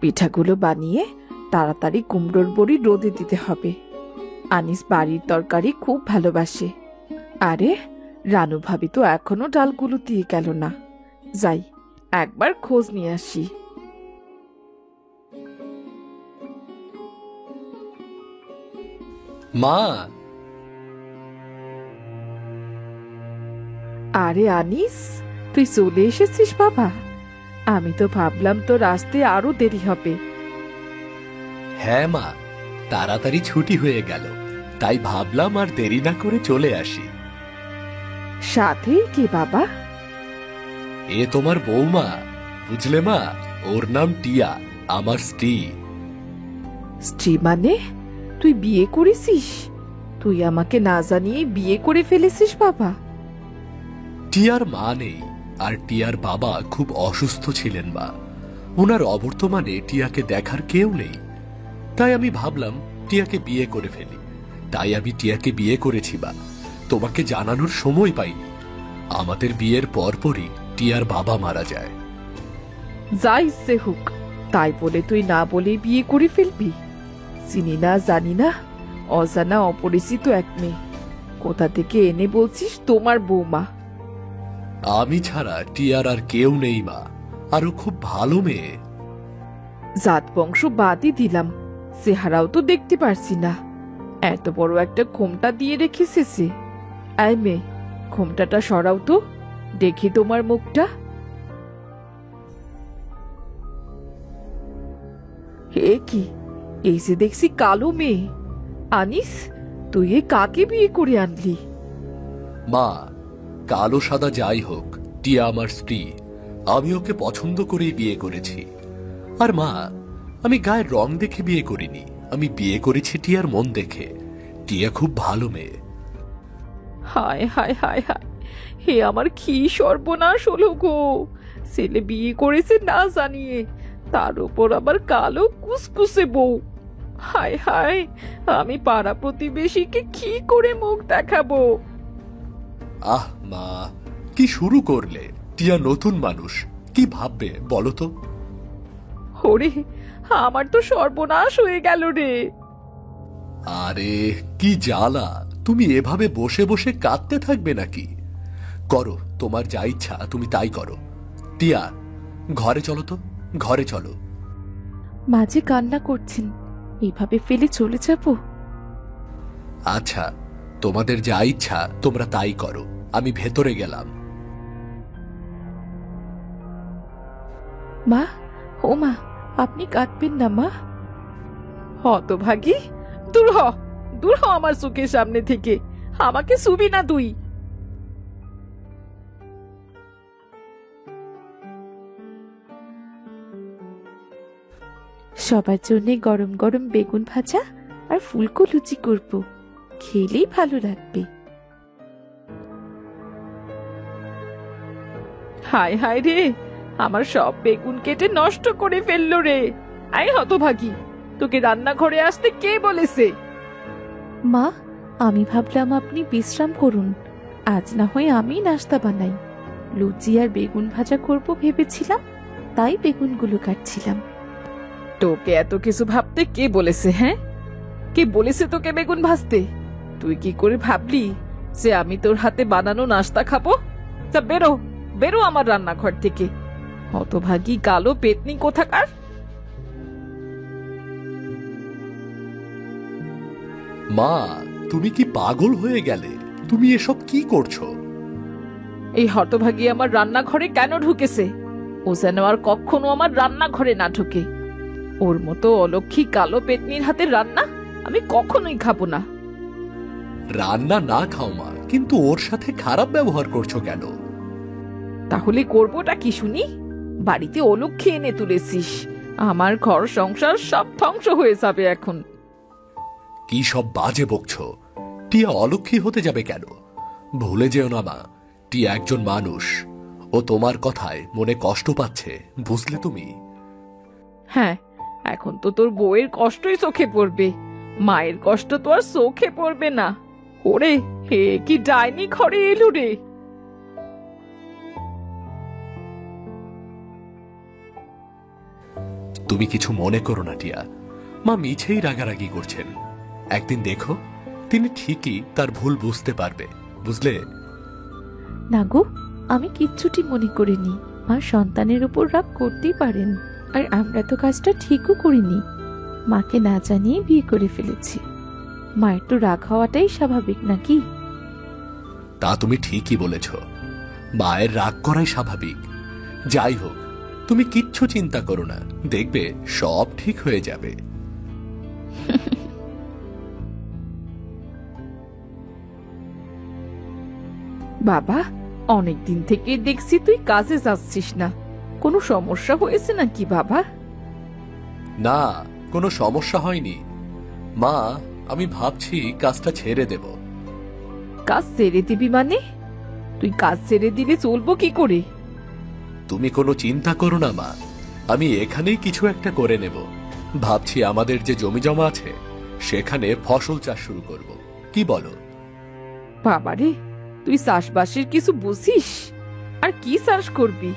পিঠাগুলো বানিয়ে তাড়াতাড়ি কুমড়োর বড়ি রোদে দিতে হবে। আনিস বাড়ির তরকারি খুব ভালোবাসে। আরে রানু ভাবি তো এখনো ডালগুলো দিয়ে গেল না। যাই একবার খোঁজ নিয়ে আসি। মা, আরে আনিস, তুই চলে এসেছিস বাবা? আমি তো ভাবলাম তোর আসতে আরো দেরি হবে। হ্যাঁ মা, তাড়াতাড়ি ছুটি হয়ে গেল, তাই ভাবলাম আর দেরি না করে চলে আসি। সাথে কে বাবা? এ তোমার বৌমা, বুঝলে মা, ওর নাম টিয়া, আমার স্ত্রী। স্ত্রী মানে? তুই বিয়ে করেছিস? তুই আমাকে না জানিয়ে বিয়ে করে ফেলেছিস বাবা? টিয়ার মা নেই, আর টিয়ার বাবা খুব অসুস্থ ছিলেন মা। ওনার অবর্তমানে টিয়াকে দেখার কেউ নেই, তাই আমি ভাবলাম টিয়াকে বিয়ে করে ফেলি। তাই আমি টিয়াকে বিয়ে করেছি মা, তোমাকে জানানোর সময় পাইনি। আমাদের বিয়ের পরপরই টিয়ার বাবা মারা যায়। যা ইচ্ছে হোক, তাই বলে তুই না বলে বিয়ে করে ফেলবি? চিনি না জানি না, অজানা অপরিচিত এক মেয়ে কোথা থেকে এনে বলছিস তোমার বৌমা? আমি ছাড়া টিয়ার আর কেউ নেই মা, আরো খুব ভালো মেয়ে। জাত বংশ বাদই দিলাম, চেহারাও তো দেখতে পারছি না। এত বড় একটা ঘোমটা দিয়ে রেখেছে সে। আয় মেয়ে, ঘোমটাটা সরাও তো, দেখি তোমার মুখটা। হে কি, এই যে দেখছি কালো মেয়ে। আনিস, তুই এ কাকে বিয়ে করে আনলি? মা, কালো সাদা যাই হোক, টিয়া আমার স্ত্রী। আমি ওকে পছন্দ করেই বিয়ে করেছি। আর মা, আমি গায়ের রং দেখে বিয়ে করিনি, আমি বিয়ে করেছি টিয়ার মন দেখে। টিয়া খুব ভালো মেয়ে। হায় হায় হায় হায়, হে আমার কি সর্বনাশ হলো গো! ছেলে বিয়ে করেছে না জানিয়ে, তার উপর আবার কালো কুসকুসে বউ। হায় হায়, আমি পাড়া প্রতিবেশীকে কি করে মুখ দেখাবো? আহ মা, কি শুরু করলে? টিয়া নতুন মানুষ, কি ভাববে বলো তো? ওরে, আমার তো সর্বনাশ হয়ে গেল রে। আরে কি জ্বালা! তুমি এভাবে বসে বসে কাঁদতে থাকবে নাকি? করো, তোমার যা ইচ্ছা তুমি তাই করো। টিয়া, ঘরে চলো তো, ঘরে চলো। মাঝে কান্না করছেন, এইভাবে ফেলে চলে যাব? আচ্ছা, তোমাদের যা ইচ্ছা তোমরা তাই করো, আমি ভেতরে গেলাম। মা, ও মা, আপনি কাঁদবেন না মা। হতভাগী, দূর হ, দূর হ আমার চোখের সামনে থেকে। আমাকে ছুবি না তুই। সবার জন্য গরম গরম বেগুন ভাজা আর ফুলকো লুচি করব, খেলেই ভালো লাগবে। হায় হায় রে, আমার সব বেগুন কেটে নষ্ট করে ফেললো রে। আই হতভাগী, তোকে রান্নাঘরে আসতে কে বলেছে? মা, আমি ভাবলাম আপনি বিশ্রাম করুন, আজ না হয় আমি নাস্তা বানাই। লুচি আর বেগুন ভাজা করব ভেবেছিলাম, তাই বেগুনগুলো কাটছিলাম। তোকে এত কিছু ভাবতে কে বলেছে? হ্যাঁ, কে বলেছে তোকে বেগুন ভাজতে? তুই কি করে ভাবলি যে আমি তোর হাতে বানানো নাস্তা খাবো? তা বেরো, বেরো আমার রান্নাঘর থেকে, হতভাগী কালো পেতনি কোথাকার। মা, তুমি কি পাগল হয়ে গেলে? তুমি এসব কি করছো? এই হতভাগী আমার রান্নাঘরে কেন ঢুকেছে? ও যেন আর কখনো আমার রান্নাঘরে না ঢুকে। ওর মতো অলক্ষী কালো পেতনির হাতের রান্না আমি কখনোই খাবো না। রান্না না খাও মা, কিন্তু ওর সাথে খারাপ ব্যবহার করছো কেন? তাহলে করবোটা কি শুনি? বাড়িতে অলক্ষী এনে তুলেছিস, আমার ঘর সংসার সব ধ্বংস হয়ে যাবে এখন। কি সব বাজে বকছো? টিয়া অলক্ষী হতে যাবে কেন? ভুলে যেও না মা, টিয়া একজন মানুষ। ও তোমার কথায় মনে কষ্ট পাচ্ছে, বুঝলে তুমি? হ্যাঁ, এখন তো তোর বউয়ের কষ্টই চোখে পড়বে, মায়ের কষ্ট তো আর চোখে পড়বে না। ওরে, হে কি ডাইনি ঘরে এলো রে! তুমি কিছু মনে করো না টিয়া, মা মিছেই রাগারাগি করছেন। একদিন দেখো তিনি ঠিকই তার ভুল বুঝতে পারবে, বুঝলে? না গো, আমি কিচ্ছুটি মনে করিনি। মা সন্তানের উপর রাগ করতেই পারেন, আর আমরা তো কাজটা ঠিকও করিনি। মাকে না জানিয়ে বিয়ে করে ফেলেছি। মায়ের তো রাগ হওয়াটাই স্বাভাবিক নাকি? তা তুমি ঠিকই বলেছ, মায়ের রাগ করাই স্বাভাবিক। যাই হোক, তুমি কিচ্ছু চিন্তা করো না, দেখবে সব ঠিক হয়ে যাবে। বাবা, অনেকদিন থেকে দেখছি তুই কাজে যাচ্ছিস না। কোনো সমস্যা হয়েছে নাকি বাবা? না, কোনো সমস্যা হয়নি মা। আমি ভাবছি কাজটা ছেড়ে দেব। কাজ ছেড়ে দিবি মানে? তুই কাজ ছেড়ে দিলে চলবো কি করে? তুমি কোনো চিন্তা করো না মা, আমি এখানেই কিছু একটা করে নেব। ভাবছি আমাদের যে জমি জমা আছে সেখানে ফসল চাষ শুরু করব, কি বলো? বাবারে, তুই চাষবাসের কিছু বুঝিস? আর কি চাষ করবি?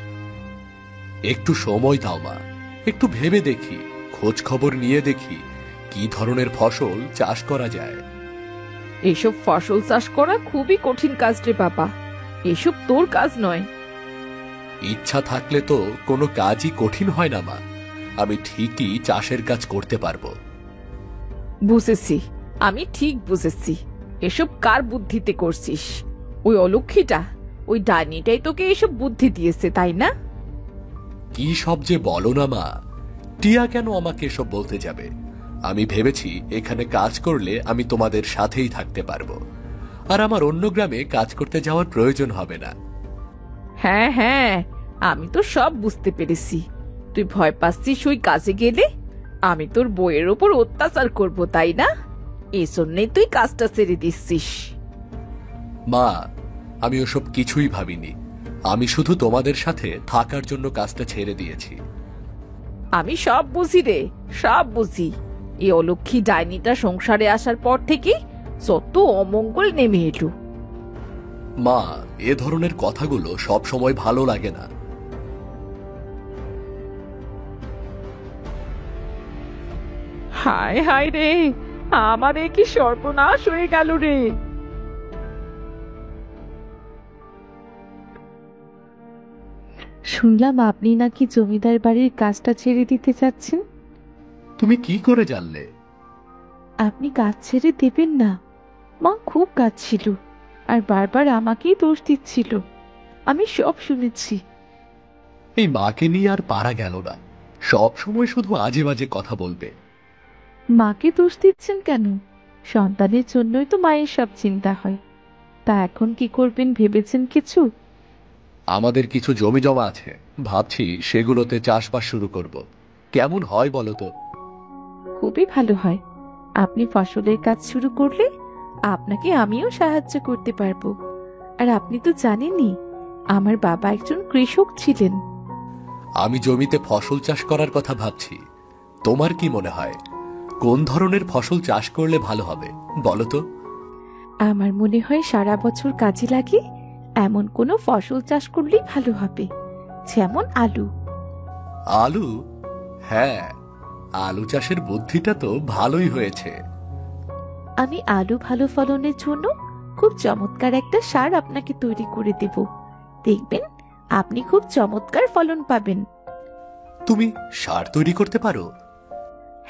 একটু সময় দাও মা, একটু ভেবে দেখি, খোঁজ খবর নিয়ে দেখি কি ধরনের ফসল চাষ করা যায়। এসব ফসল চাষ করা খুবই কঠিন কাজ রে বাবা। এসব তোর কাজ নয়। ইচ্ছা থাকলে তো কোনো কাজই কঠিন হয় না মা। আমি ঠিকই চাষের কাজ করতে পারবো। বুঝেছি, আমি ঠিক বুঝেছি। এসব কার বুদ্ধিতে করছিস? ওই অলক্ষীটা, ওই ডাইনিটাই তোকে এসব বুদ্ধি দিয়েছে, তাই না? কি সব যে বলো না মা, টিয়া কেন আমাকে এসব বলতে যাবে? আমি ভেবেছি এখানে কাজ করলে আমি তোমাদের সাথেই থাকতে পারবো, আর আমার অন্য গ্রামে কাজ করতে যাওয়ার প্রয়োজন হবে না। হ্যাঁ হ্যাঁ, আমি তো সব বুঝতে পেরেছি। তুই ভয় পাচ্ছিস ওই কাজে গেলে আমি তোর বইয়ের ওপর অত্যাচার করব, তাই না? এই জন্যই তুই কাজটা ছেড়ে দিচ্ছিস। মা, আমি ওসব কিছুই ভাবিনি। আমি শুধু তোমাদের সাথে থাকার জন্য কাজটা ছেড়ে দিয়েছি। আমি সব বুঝি রে, সব বুঝি। এই অলক্ষী ডাইনিটা সংসারে আসার পর থেকে যত অমঙ্গল নেমে এলো। মা, এ ধরনের কথাগুলো সব সময় ভালো লাগে না। হায় হায় রে, আমারে কি সর্বনাশ হয়ে গেল রে। শুনলাম আপনি নাকি জমিদার বাড়ির কাজটা ছেড়ে দিতে চাচ্ছেন। তুমি কি করে জানলে? আপনি কাজ ছেড়ে দেবেন না। মা খুব কাঁদছিল আর বারবার আমাকেই দোষ দিচ্ছিল। আমি সব শুনেছি। এই মাকে নিয়ে আর পারা গেল না, সব সময় শুধু আজে বাজে কথা বলবে। মাকে দোষ দিচ্ছেন কেন? সন্তানের জন্যই তো মায়ের সব চিন্তা হয়। তা এখন কি করবেন ভেবেছেন কিছু? আমাদের কিছু জমি জমা আছে, ভাবছি সেগুলোতে চাষবাস শুরু করব। কেমন হয় বলো তো? খুবই ভালো হয়। আপনি ফসলের কাজ শুরু করলে আপনাকে আমিও সাহায্য করতে পারবো। আর আপনি তো জানেনই আমার বাবা একজন কৃষক ছিলেন। আমি জমিতে ফসল চাষ করার কথা ভাবছি। তোমার কি মনে হয় কোন ধরনের ফসল চাষ করলে ভালো হবে বলো তো? আমার মনে হয় সারা বছর কাজে লাগে এমন কোনো ফসল চাষ করলেই ভালো হবে, যেমন আলু। আলু? হ্যাঁ, আলু চাষের বুদ্ধিটা তো ভালোই হয়েছে। আমি আলু ভালো ফলনের জন্য খুব চমৎকার একটা সার আপনাকে তৈরি করে দেব। দেখবেন আপনি খুব চমৎকার ফলন পাবেন। তুমি সার তৈরি করতে পারো?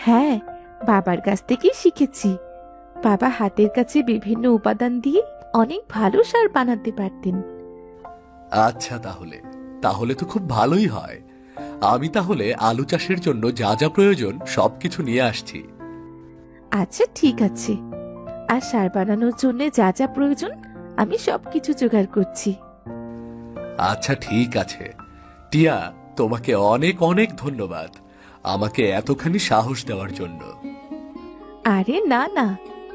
হ্যাঁ, বাবার কাছ থেকেই শিখেছি। বাবা হাতের কাছে বিভিন্ন উপাদান দিয়ে অনেক ভালো সার বানাতে পারতেন। আচ্ছা, তাহলে তাহলে তো খুব ভালোই হয়। আমি তাহলে আলু চাষের জন্য যা যা প্রয়োজন সবকিছু নিয়ে আসছি। আচ্ছা ঠিক আছে, আর সার বানানোর জন্য যা যা প্রয়োজন আমি সবকিছু জোগাড় করছি। আচ্ছা ঠিক আছে টিয়া, তোমাকে অনেক অনেক ধন্যবাদ আমাকে এতখানি সাহস দেওয়ার জন্য। আরে না না,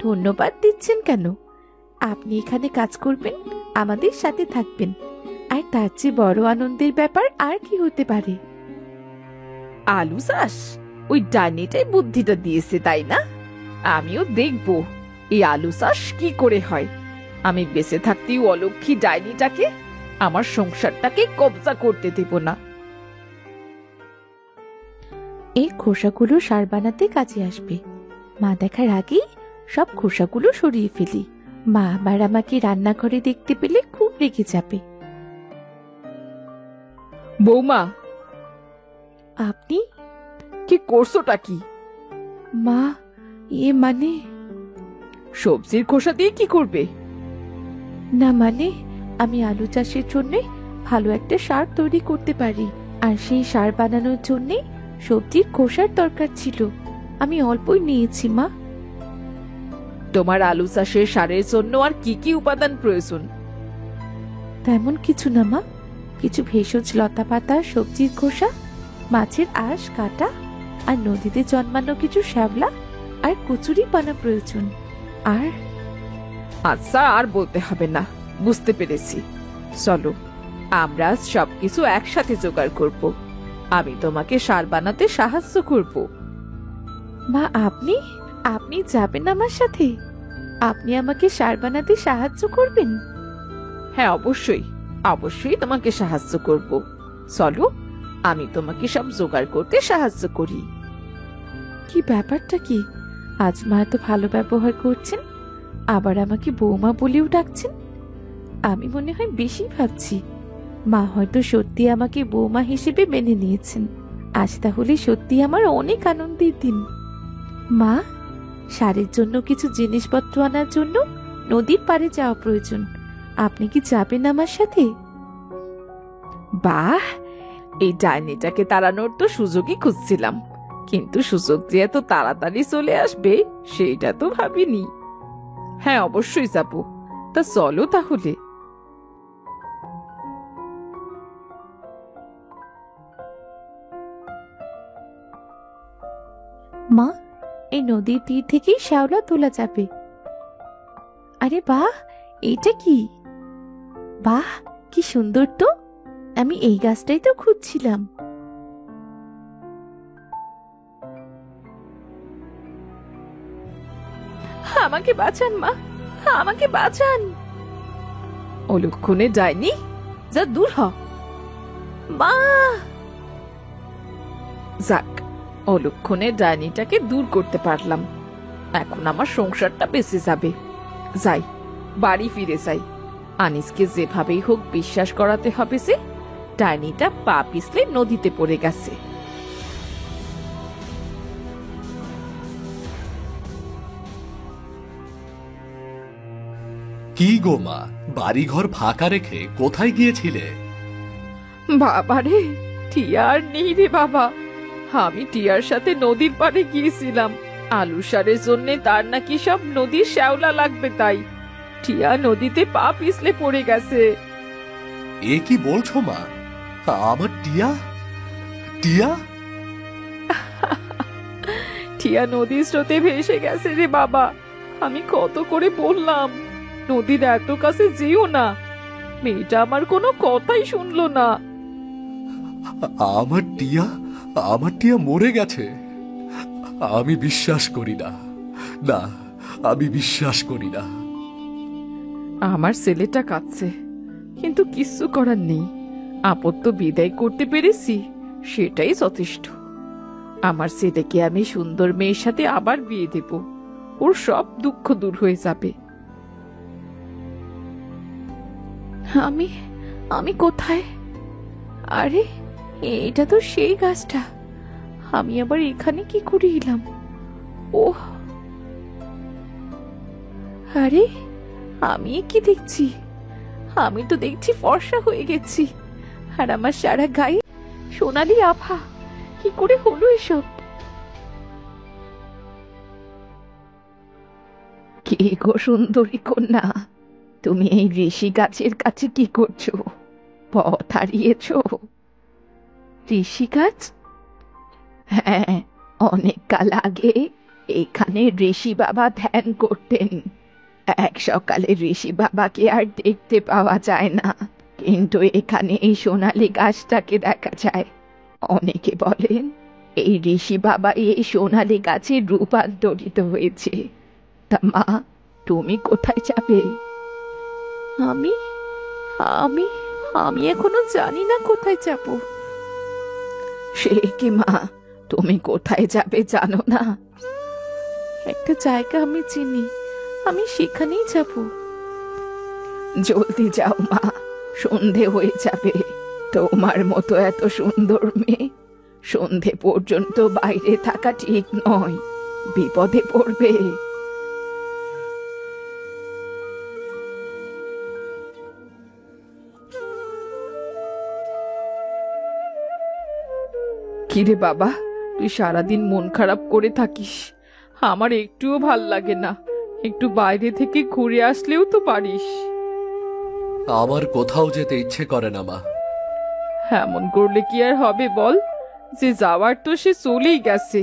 ধন্যবাদ দিচ্ছেন কেন? আপনি এখানে কাজ করবেন, আমাদের সাথে থাকবেন, আর তার চেয়ে বড় আনন্দের ব্যাপার আর কি হতে পারে? আলু চাষ ওই ডাইনিটাই বুদ্ধিটা দিয়েছে, তাই না? আমিও দেখবো এই আলু চাষ কি করে হয়। আমি বেঁচে থাকতেই অলক্ষী ডাইনিটাকে, আমার সংসারটাকে কবজা করতে দেব না। এই খোসাগুলো সার বানাতে কাজে আসবে। মা দেখার আগেই সব খোসাগুলো সরিয়ে ফেলি। মা আবার আমাকে রান্নাঘরে দেখতে পেলে খুব রেগে যাবে। বৌমা, আপনি? কি করছোটা কি? মা, মানে সবজির খোসা দিয়ে কি করবে? না, মানে আমি আলু চাষের জন্য ভালো একটা সার তৈরি করতে পারি, আর সেই সার বানানোর জন্য সবজির খোসার দরকার ছিল। আমি অল্পই নিয়েছি মা। তোমার আলু চাষের সারের জন্য আর কি কি উপাদান প্রয়োজন? তেমন কিছু না মা, কিছু ভেষজ লতা পাতা, সবজির খোসা, মাছের আঁশ কাটা, আর নদীতে জন্মানো কিছু শ্যাওলা আর কচুরি পানা প্রয়োজন। আর আচ্ছা, আর বলতে হবে না, বুঝতে পেরেছি। চলো, আমরা সবকিছু একসাথে জোগাড় করব। আমি তোমাকে সার বানাতে সাহায্য করব। মা, আপনি আপনি যাবেন আমার সাথে? আপনি আমাকে সার বানাতে সাহায্য করবেন? হ্যাঁ, অবশ্যই অবশ্যই তোমাকে সাহায্য করব। চলো, আমি তোমাকে সব জোগাড় করতে সাহায্য করি। কি ব্যাপারটা কি? আজ মা এত ভালো ব্যবহার করছেন, আবার আমাকে বৌমা বলেও ডাকছেন। আমি মনে হয় বেশি ভাবছি। মা হয়তো সত্যি আমাকে বৌমা হিসেবে মেনে নিয়েছেন। আজ তাহলে সত্যি আমার অনেক আনন্দের দিন। মা, সারের জন্য কিছু জিনিসপত্র আনার জন্য নদীর পাড়ে যাওয়া প্রয়োজন। আপনি কি যাবেন আমার সাথে? বাহ, এই ডাইনিটাকে তাড়ানোর তো সুযোগই খুঁজছিলাম, কিন্তু সুযোগ যে এত তাড়াতাড়ি চলে আসবে সেইটা তো ভাবিনি। হ্যাঁ, অবশ্যই যাবো। তা চলো তাহলে। মা, এই নদীর তীর থেকেই শ্যাওলা তোলা যাবে। আরে বাহ, এইটা কি? বাহ, কি সুন্দর তো! আমি এই গাছটাই তো খুঁজছিলাম। আমাকে বাঁচান মা, আমাকে বাঁচান। অলক্ষণে যায়নি, যা দূর হ। মা! যাক, অলক্ষণে ডাইনিটাকে দূর করতে পারলাম। এখন আমার সংসারটা বেঁচে যাবে। যাই, বাড়ি ফিরে যাই। আনিসকে যেভাবেই হোক বিশ্বাস করাতে হবে যে ডাইনিটা পা পিছলে নদীতে পড়ে গেছে। কি গো মা, বাড়িঘর ফাঁকা রেখে কোথায় গিয়েছিলে? বাবারে, টিয়া আর নেই রে বাবা। আমি টিয়ার সাথে নদীর পাড়ে গিয়েছিলাম। আলু সারের জন্য তার নাকি সব নদীর শ্যাওলা লাগবে, তাই টিয়া নদীতে পা পিছলে পড়ে গেছে। এ কি বলছো মা? আমার টিয়া? টিয়া? টিয়া নদীর স্রোতে ভেসে গেছে রে বাবা। আমি কত করে বললাম নদীর এত কাছে যেও না, মেয়েটা আমার কোনো কথাই শুনলো না। আমার টিয়া? আমার টিয়া মরে গেছে? আমি বিশ্বাস করি না। না, আমি বিশ্বাস করি না। আমার ছেলেটা কাঁদছে, কিন্তু কিচ্ছু করার নেই। আপত্ত বিদায় করতে পেরেছি, সেটাই যথেষ্ট। আমার ছেলেকে আমি সুন্দর মেয়ের সাথে আবার বিয়ে দেব। ওর সব দুঃখ দূর হয়ে যাবে। আমি আমি কোথায়? আরে, এটা তো সেই গাছটা। আমি আবার এখানে কি করে এলাম? ওহ, আরে, আমি কি দেখছি? আমি তো দেখছি ফর্সা হয়ে গেছি, আর আমার সারা গায়ে সোনালি আভা। কি করে হলো এসব? কে গো সুন্দরী কন্যা, তুমি এই ঋষি গাছের কাছে কি করছো? পথ হারিয়েছ? ঋষি গাছ? হ্যাঁ, অনেক কাল আগে এখানে ঋষি বাবা ধ্যান করতেন। এক সকালে ঋষি বাবাকে আর দেখতে পাওয়া যায় না, কিন্তু এখানে এই সোনালী গাছটাকে দেখা যায়। অনেকে বলেন এই ঋষি বাবা এই সোনালী গাছে রূপান্তরিত হয়েছে। তা মা, তুমি কোথায় যাবে? আমি আমি আমি এখনো জানি না কোথায় যাব। সে কি মা, তুমি কোথায় যাবে জানো না? একটা জায়গা আমি চিনি, আমি সেখানেই যাব। জলদি যাও মা, সন্ধে হয়ে যাবে। তোমার মতো এত সুন্দর মেয়ে সন্ধে পর্যন্ত বাইরে থাকা ঠিক নয়, বিপদে পড়বে। কিরে বাবা, তুই সারাদিন মন খারাপ করে থাকিস, আমার একটুও ভাল লাগে না। একটু বাইরে থেকে ঘুরে আসলেও তো পারিস। আমার কোথাও যেতে ইচ্ছে করে না মা। এমন করলে কি আর হবে বল? যে যাওয়ার তো সে চলেই গেছে,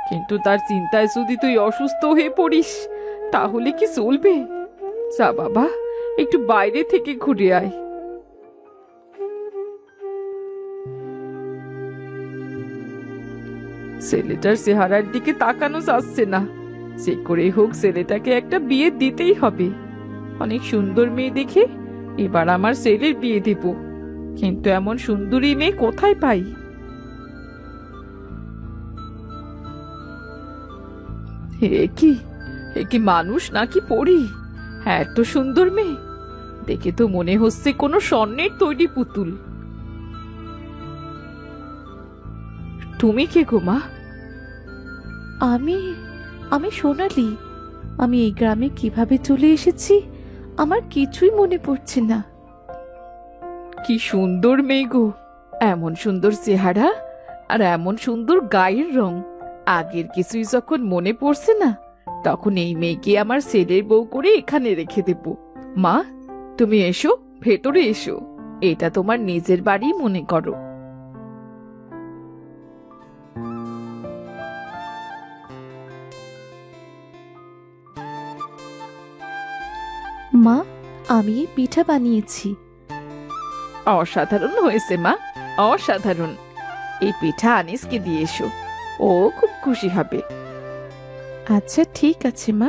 কিন্তু তার চিন্তায় যদি তুই অসুস্থ হয়ে পড়িস তাহলে কি চলবে? যা বাবা, একটু বাইরে থেকে ঘুরে আয়। ছেলেটার চেহারার দিকে তাকানো যাচ্ছে না, যে করে হোক ছেলেটাকে একটা বিয়ে দিতেই হবে। অনেক সুন্দর মেয়ে দেখে এবার আমার ছেলের বিয়ে দেব, কিন্তু এমন সুন্দরী মেয়ে কোথায় পাই? এ কি মানুষ নাকি পরী? হ্যাঁ, এত সুন্দর মেয়ে দেখে তো মনে হচ্ছে কোনো স্বর্ণের তৈরি পুতুল। তুমি কে গো মা? আমি আমি সোনালি। আমি এই গ্রামে কিভাবে চলে এসেছি আমার কিছুই মনে পড়ছে না। কি সুন্দর মেয়ে গো, এমন সুন্দর চেহারা আর এমন সুন্দর গায়ের রং। আগের কিছুই যখন মনে পড়ছে না, তখন এই মেয়েকে আমার ছেলের বউ করে এখানে রেখে দেব। মা, তুমি এসো, ভেতরে এসো, এটা তোমার নিজের বাড়ি মনে করো। মা, আমি এই পিঠা বানিয়েছি। অসাধারণ হয়েছে মা, অসাধারণ। এই পিঠা আনিসকে দিয়ে এসো, ও খুব খুশি হবে। আচ্ছা ঠিক আছে মা।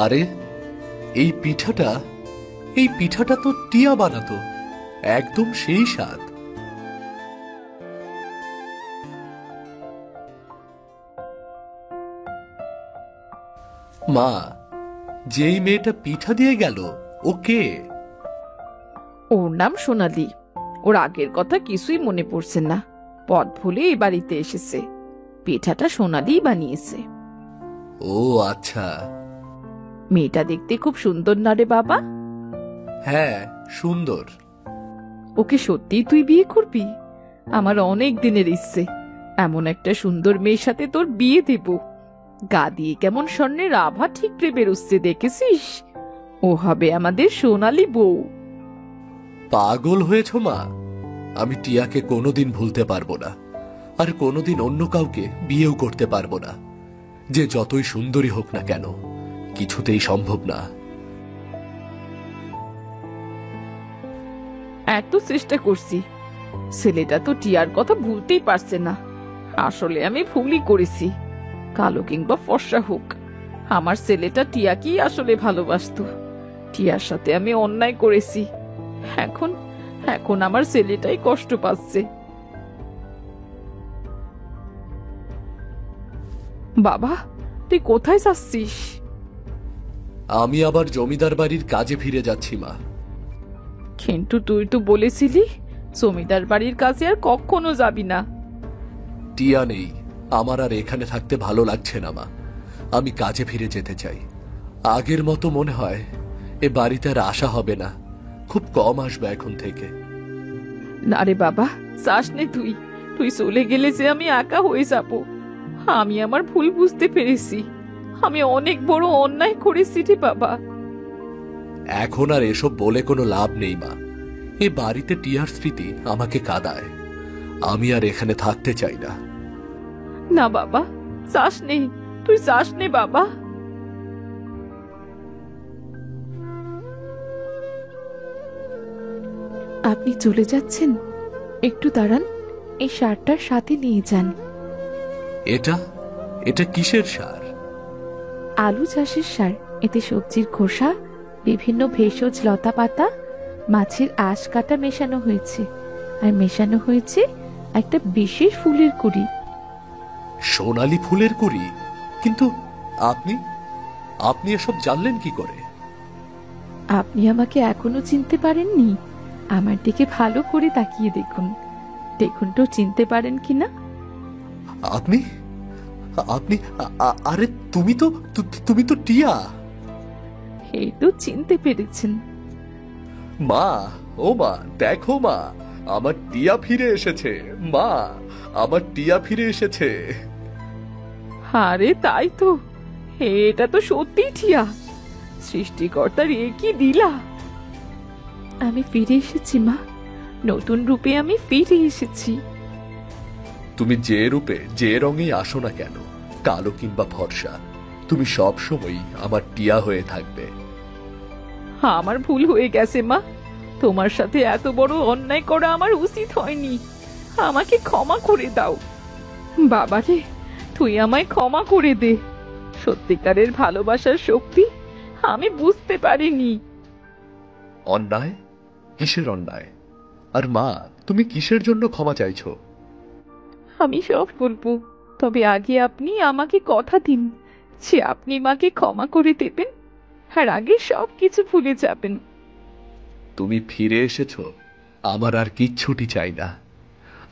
আরে এই পিঠাটা তো টিয়া বানাতো, একদম সেই স্বাদ। মা, যেই মেয়েটা পিঠা দিয়ে গেল ও কে? ওর নাম সোনালি। ওর আগের কথা কিছুই মনে পড়ছে না, পথ ভুলে এই বাড়িতে এসেছে। পিঠাটা সোনালি বানিয়েছে। ও আচ্ছা। মেয়েটা দেখতে খুব সুন্দর না রে বাবা? হ্যাঁ, সুন্দর। ওকে সত্যি তুই বিয়ে করবি? আমার অনেক দিনের ইচ্ছে, এমন একটা সুন্দর মেয়ের সাথে তোর বিয়ে দেব। গা দিয়ে কেমন স্বর্ণের আভা ঠিকরে বেরোচ্ছে, দেখেছিস? ও হবে আমাদের সোনালি বউ। পাগল হয়েছ মা? আমি টিয়াকে কোনোদিন ভুলতে পারবো না, আর কোনোদিন অন্য কাউকে বিয়েও করতে পারবো না। যে যতই সুন্দরী হোক না কেন, কিছুতেই সম্ভব না। এত চেষ্টা করছি, ছেলেটা তো টিয়ার কথা ভুলতেই পারছে না। আসলে আমি ভুলই করেছি। কালো কিংবা ফর্সা হোক, আমার ছেলেটা টিয়াকেই আসলে ভালোবাসতো। টিয়ার সাথে আমি অন্যায় করেছি। এখন এখন আমার ছেলেটাই কষ্ট পাচ্ছে। বাবা, তুই কোথায় যাচ্ছিস? আমি আবার জমিদার বাড়ির কাজে ফিরে যাচ্ছি মা। কিন্তু তুই তো বলেছিলি জমিদার বাড়ির কাছে আর কখনো যাবি না। টিয়া নেই, আমার আর এখানে থাকতে ভালো লাগছে না মা। আমি কাজে ফিরে যেতে চাই। আগের মতো মনে হয় এ বাড়িতে আর আসা হবে না, খুব কম আসবে এখন থেকে। না রে বাবা, চাস নে তুই। তুই চলে গেলে যে আমি একা হয়ে যাব। আমি আমার ভুল বুঝতে পেরেছি। আমি অনেক বড় অন্যায় করেছি রে বাবা। এখন আর এসব বলে কোনো লাভ নেই মা। এ বাড়িতে টিয়ার স্মৃতি আমাকে কাঁদায়। আমি আর এখানে থাকতে চাই না। না বাবা, চাস নে, তুই চাস নে বাবা। আপনি চলে যাচ্ছেন? একটু দাঁড়ান, এই সারটার সাথে নিয়ে যান। এটা এটা কিসের সার? আলু চাষের সার। এতে সবজির খোসা, বিভিন্ন ভেষজ লতা পাতা, মাছের আঁশ কাটা মেশানো হয়েছে, আর মেশানো হয়েছে একটা বিশেষ ফুলের কুঁড়ি। সোনালী ফুলের কুঁড়ি? কিন্তু আপনি আপনি এসব জানলেন কি করে? আপনি আমাকে এখনো চিনতে পারেননি? আমার দিকে ভালো করে তাকিয়ে দেখুন, দেখুন তো চিনতে পারেন কিনা। আপনি আপনি আরে তুমি তো টিয়া। এই তো চিনতে পেরেছেন। মা, ও মা, দেখো মা, আমার টিয়া ফিরে এসেছে। মা, আমার টিয়া ফিরে এসেছে। আরে তাই তো, এটা তো সত্যি টিয়া। সৃষ্টিকর্তার এ কি দিলা। আমি ফিরে এসেছি মা, নতুন রূপে আমি ফিরে এসেছি। তুমি যে রূপে যে রঙেই আসো না কেন, কালো কিংবা ফর্সা, তুমি সব সময় আমার টিয়া হয়ে থাকবে। আমার ভুল হয়ে গেছে মা, তোমার সাথে এত বড় অন্যায় করা আমার উচিত হয়নি। আমাকে ক্ষমা করে দাও। বাবারে, তুই আমায় ক্ষমা করে দে। সত্যিকারের ভালোবাসার শক্তি আমি বুঝতে পারিনি। অন্যায়? কিসের অন্যায়? আর মা, তুমি কিসের জন্য ক্ষমা চাইছো? আমি সব বলবো, তবে আগে আপনি আমাকে কথা দিন যে আপনি মাকে ক্ষমা করে দেবেন, আর আগে সব কিছু ভুলে যাবেন। তুমি ফিরে এসেছো, আমার আর কিচ্ছুটি চাই না।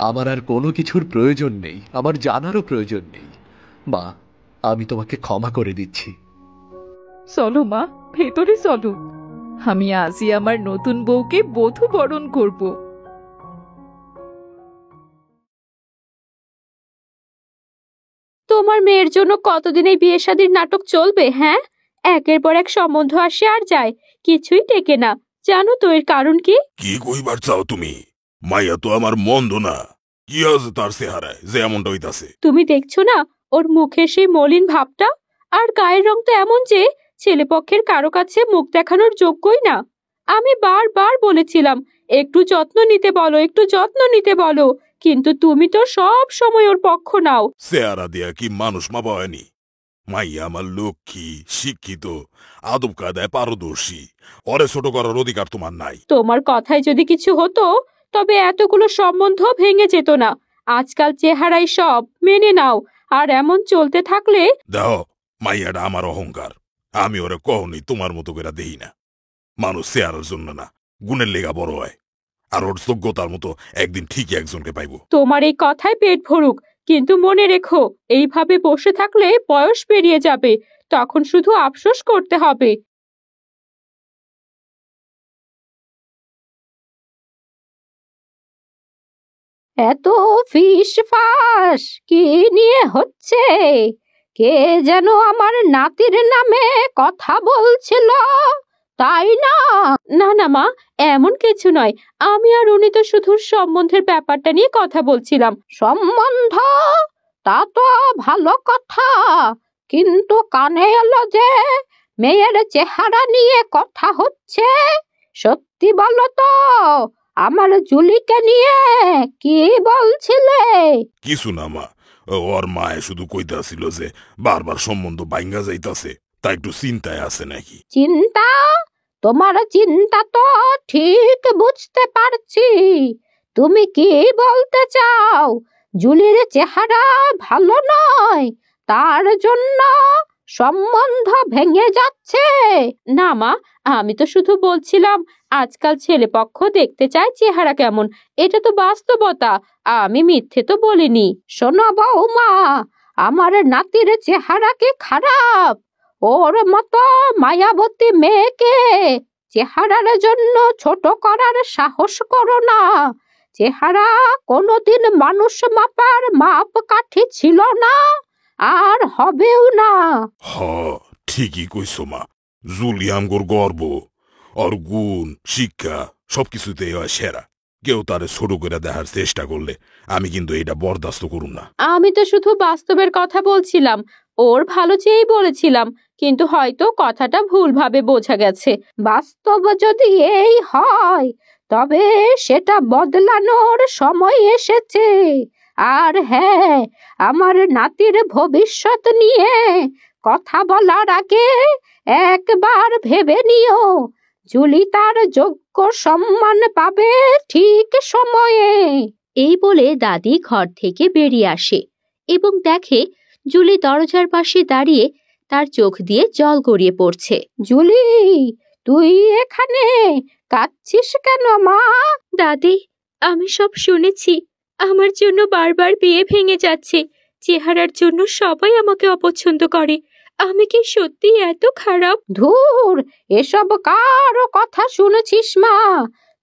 আমার আর কোনো কিছুর প্রয়োজন নেই, আমার জানারও প্রয়োজন নেই। মা, আমি তোমাকে ক্ষমা করে দিচ্ছি। চলো মা, ভেতরে চলো। আমি আজই আমার নতুন বউকে বধূ বরণ করব। তোমার মেয়ের জন্য কতদিন এই বিয়ে শাদীর নাটক চলবে? হ্যাঁ, একের পর এক সম্বন্ধ আসে আর যায়, কিছুই টেকে না। জানো তো এর কারণ কি? কি কইবার চাও তুমি? মাইয়া তো আমার মন্দ না। কি আছে তার চেহারায় যে এমনটা হইতাছে? তুমি দেখছো না ওর মুখের সেই মলিন ভাবটা? আর গায়ের রং তো এমন যে ছেলেপক্ষের কারো কাছে মুখ দেখানোর যোগ্যই না। আমি বারবার বলেছিলাম একটু যত্ন নিতে বলো, একটু যত্ন নিতে বলো, কিন্তু তুমি তো সব সময় ওর পক্ষ নাও। চেহারা দিয়া কি মানুষ মাপা হয়নি? মাইয়া আমার লক্ষ্মী, শিক্ষিত, আদব কায়দায় পারদর্শী। ওরে ছোট করার অধিকার তোমার নাই। তোমার কথায় যদি কিছু হতো তবে এতগুলো সম্বন্ধ ভেঙে যেত না। আজকাল চেহারাই সব, মেনে নাও। আর এমন চলতে থাকলে দেখো, মাইয়াটা আমার অহংকার। আমি ওরে কখনই তোমার মতো করে দেই না। মানুষ চেহারার জন্য না, গুণের লেগা বড় হয়। আর ওর যোগ্যতার মতো একদিন ঠিকই একজনকে পাইব। তোমার এই কথায় পেট ভরুক, কিন্তু মনে রেখো এইভাবে বসে থাকলে বয়স পেরিয়ে যাবে, তখন শুধু আফসোস করতে হবে। এত ফিস ফাস কি নিয়ে হচ্ছে? কে যেন আমার নাতির নামে কথা বলছিল, তাই না? না না মা, এমন কিছু নয়। আমি আর উনি তো শুধু সম্বন্ধের ব্যাপারটা নিয়ে কথা বলছিলাম। সম্বন্ধ? তা তো ভালো কথা, কিন্তু কানে এলো যে মেয়ের চেহারা নিয়ে কথা হচ্ছে। সত্যি বলো তো, আমার জুলিকে নিয়ে কি বলছিলে? কিছু না মা, ওর মায়ে শুধু কইতাছিল যে বারবার সম্বন্ধ বাইঙ্গা যাইতাছে, তা একটু চিন্তায় আছে নাকি। চিন্তা? তোমার চিন্তা তো ঠিক বুঝতে পারছি। তুমি কি বলতে চাও জুলির চেহারা ভালো নয়, তার জন্য সম্বন্ধ ভেঙে যাচ্ছে? না মা, আমি তো শুধু বলছিলাম আজকাল ছেলেপক্ষ দেখতে চায় চেহারা কেমন, এটা তো বাস্তবতা। আমি মিথ্যে তো বলিনি। শোনো বৌমা, আমার নাতির চেহারা কি খারাপ? ওর মতো মায়াবতী মেয়েকে চেহারার জন্য ছোট করার সাহস করো না। চেহারা কোনোদিন মানুষ মাপার মাপকাঠি ছিল না, আর হবেও না। হ, ঠিকই কইছো মা। জুলি আমগোর গর্ব, ওর গুণ, শিক্ষা সবকিছুতে হয় সেরা। কেউ তারে ছোট করে দেখার চেষ্টা করলে আমি কিন্তু এটা বরদাস্ত করুম না। আমি তো শুধু বাস্তবের কথা বলছিলাম, ওর ভালো চেয়েই বলেছিলাম, কিন্তু হয়তো কথাটা ভুলভাবে বোঝা গেছে। বাস্তব যদি এই হয় তবে সেটা বদলানোর সময় এসেছে। আর হ্যাঁ, আমার নাতির ভবিষ্যৎ নিয়ে কথা বলার আগে একবার ভেবে নিও। জুলি তার যোগ্য সম্মান পাবে ঠিক সময়ে। এই বলে দাদি ঘর থেকে বেরিয়ে আসে এবং দেখে জুলি দরজার পাশে দাঁড়িয়ে তার চোখ দিয়ে জল গড়িয়ে পড়ছে। জুলি, তুই এখানে কাঁদছিস কেন মা? দাদি, আমি সব শুনেছি। আমার জন্য বারবার বিয়ে ভেঙে যাচ্ছে। চেহারার জন্য সবাই আমাকে অপছন্দ করে। আমি কি সত্যি এত খারাপ? ধুর, এসব কারো কথা শুনেছিস মা?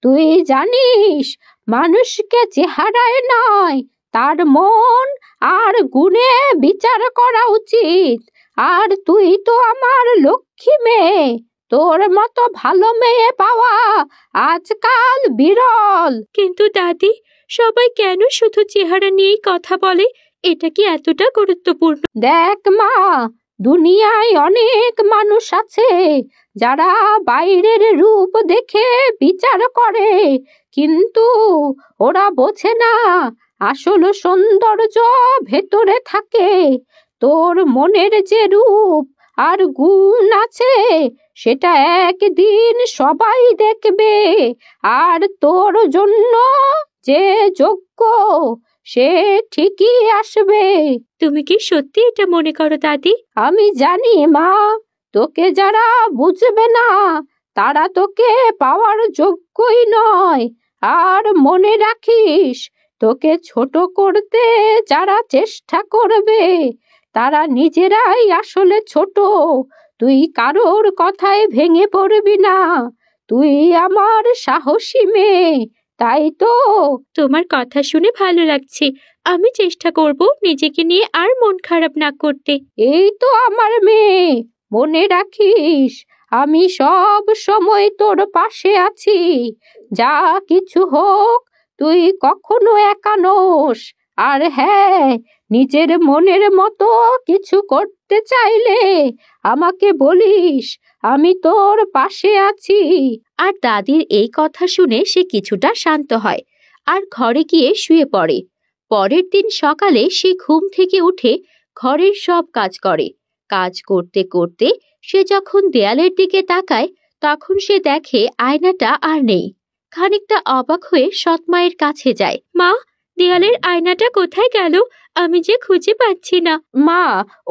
তুই জানিস মানুষকে চেহারায় নয়, তার মন আর গুণে বিচার করা উচিত। আর তুই তো আমার লক্ষ্মী মেয়ে। তোর মতো ভালো মেয়ে পাওয়া আজকাল বিরল। কিন্তু দাদি, সবাই কেন শুধু চেহারা নিয়েই কথা বলে? এটা কি এতটা গুরুত্বপূর্ণ? দেখ মা, দুনিয়ায় অনেক মানুষ আছে যারা বাইরের রূপ দেখে বিচার করে, কিন্তু ওরা বোঝে না আসল সৌন্দর্য ভেতরে থাকে। তোর মনের যে রূপ আর গুণ আছে সেটা একদিন সবাই দেখবে। আর তোর জন্য যে যোগ্য সে ঠিকই আসবে। তুমি কি সত্যি এটা মনে করো দাদি? আমি জানি মা, তোকে যারা বুঝবে না তারা তোকে পাওয়ার যোগ্যই নয়। আর মনে রাখিস, তোকে ছোট করতে যারা চেষ্টা করবে তারা নিজেরাই আসলে ছোট। তুই কারোর কথায় ভেঙে পড়বি না। তুই আমার সাহসী মেয়ে, তাই তো? তোমার কথা শুনে ভালো লাগছে। আমি চেষ্টা করব নিজেকে নিয়ে আর মন খারাপ না করতে। এই তো আমার মেয়ে, মনে রাখিস আমি সব সময় তোর পাশে আছি। যা কিছু হোক, তুই কখনো একা নোস। আর হ্যাঁ, নিজের মনের মতো কিছু করতে চাইলে আমাকে বলিস, আমি তোর পাশে আছি। আর দাদির এই কথা শুনে সে কিছুটা শান্ত হয় আর ঘরে গিয়ে শুয়ে পড়ে। পরের দিন সকালে সে ঘুম থেকে উঠে ঘরের সব কাজ করে। কাজ করতে করতে সে যখন দেয়ালের দিকে তাকায়, তখন সে দেখে আয়নাটা আর নেই। খানিকটা অবাক হয়ে সৎমায়ের কাছে যায়। মা, দেয়ালের আয়নাটা কোথায় গেল? আমি যে খুঁজে পাচ্ছি না। মা,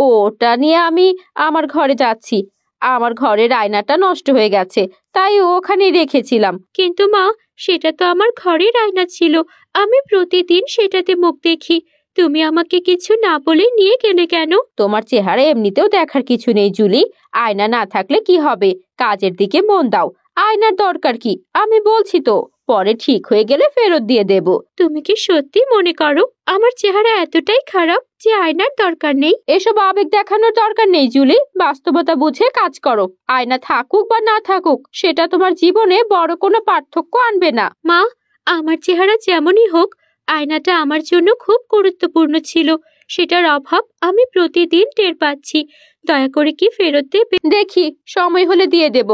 ওটা নিয়ে আমি আমার ঘরে যাচ্ছি। আমার ঘরের আয়নাটা নষ্ট হয়ে গেছে, তাই ওখানে রেখেছিলাম। কিন্তু মা, সেটা তো আমার ঘরের আয়না ছিল। আমি প্রতিদিন সেটাতে মুখ দেখি। তুমি আমাকে কিছু না বলে নিয়ে গেলে কেন? তোমার চেহারা এমনিতেও দেখার কিছু নেই জুলি। আয়না না থাকলে কি হবে? কাজের দিকে মন দাও। আয়নার দরকার কি? আমি বলছি তো, পরে ঠিক হয়ে গেলে ফেরত দিয়ে দেব। তুমি কি সত্যি মনে করো আমার চেহারা এতটাই খারাপ যে আয়নার দরকার নেই? এসব আবেগ দেখানোর দরকার নেই জুলি। বাস্তবতা বুঝে কাজ করো। আয়না থাকুক বা না থাকুক, সেটা তোমার জীবনে বড় কোনো পার্থক্য আনবে না। মা, আমার চেহারা যেমনই হোক, আয়নাটা আমার জন্য খুব গুরুত্বপূর্ণ ছিল। সেটার অভাব আমি প্রতিদিন টের পাচ্ছি। দয়া করে কি ফেরত দেবে? দেখি, সময় হলে দিয়ে দেব।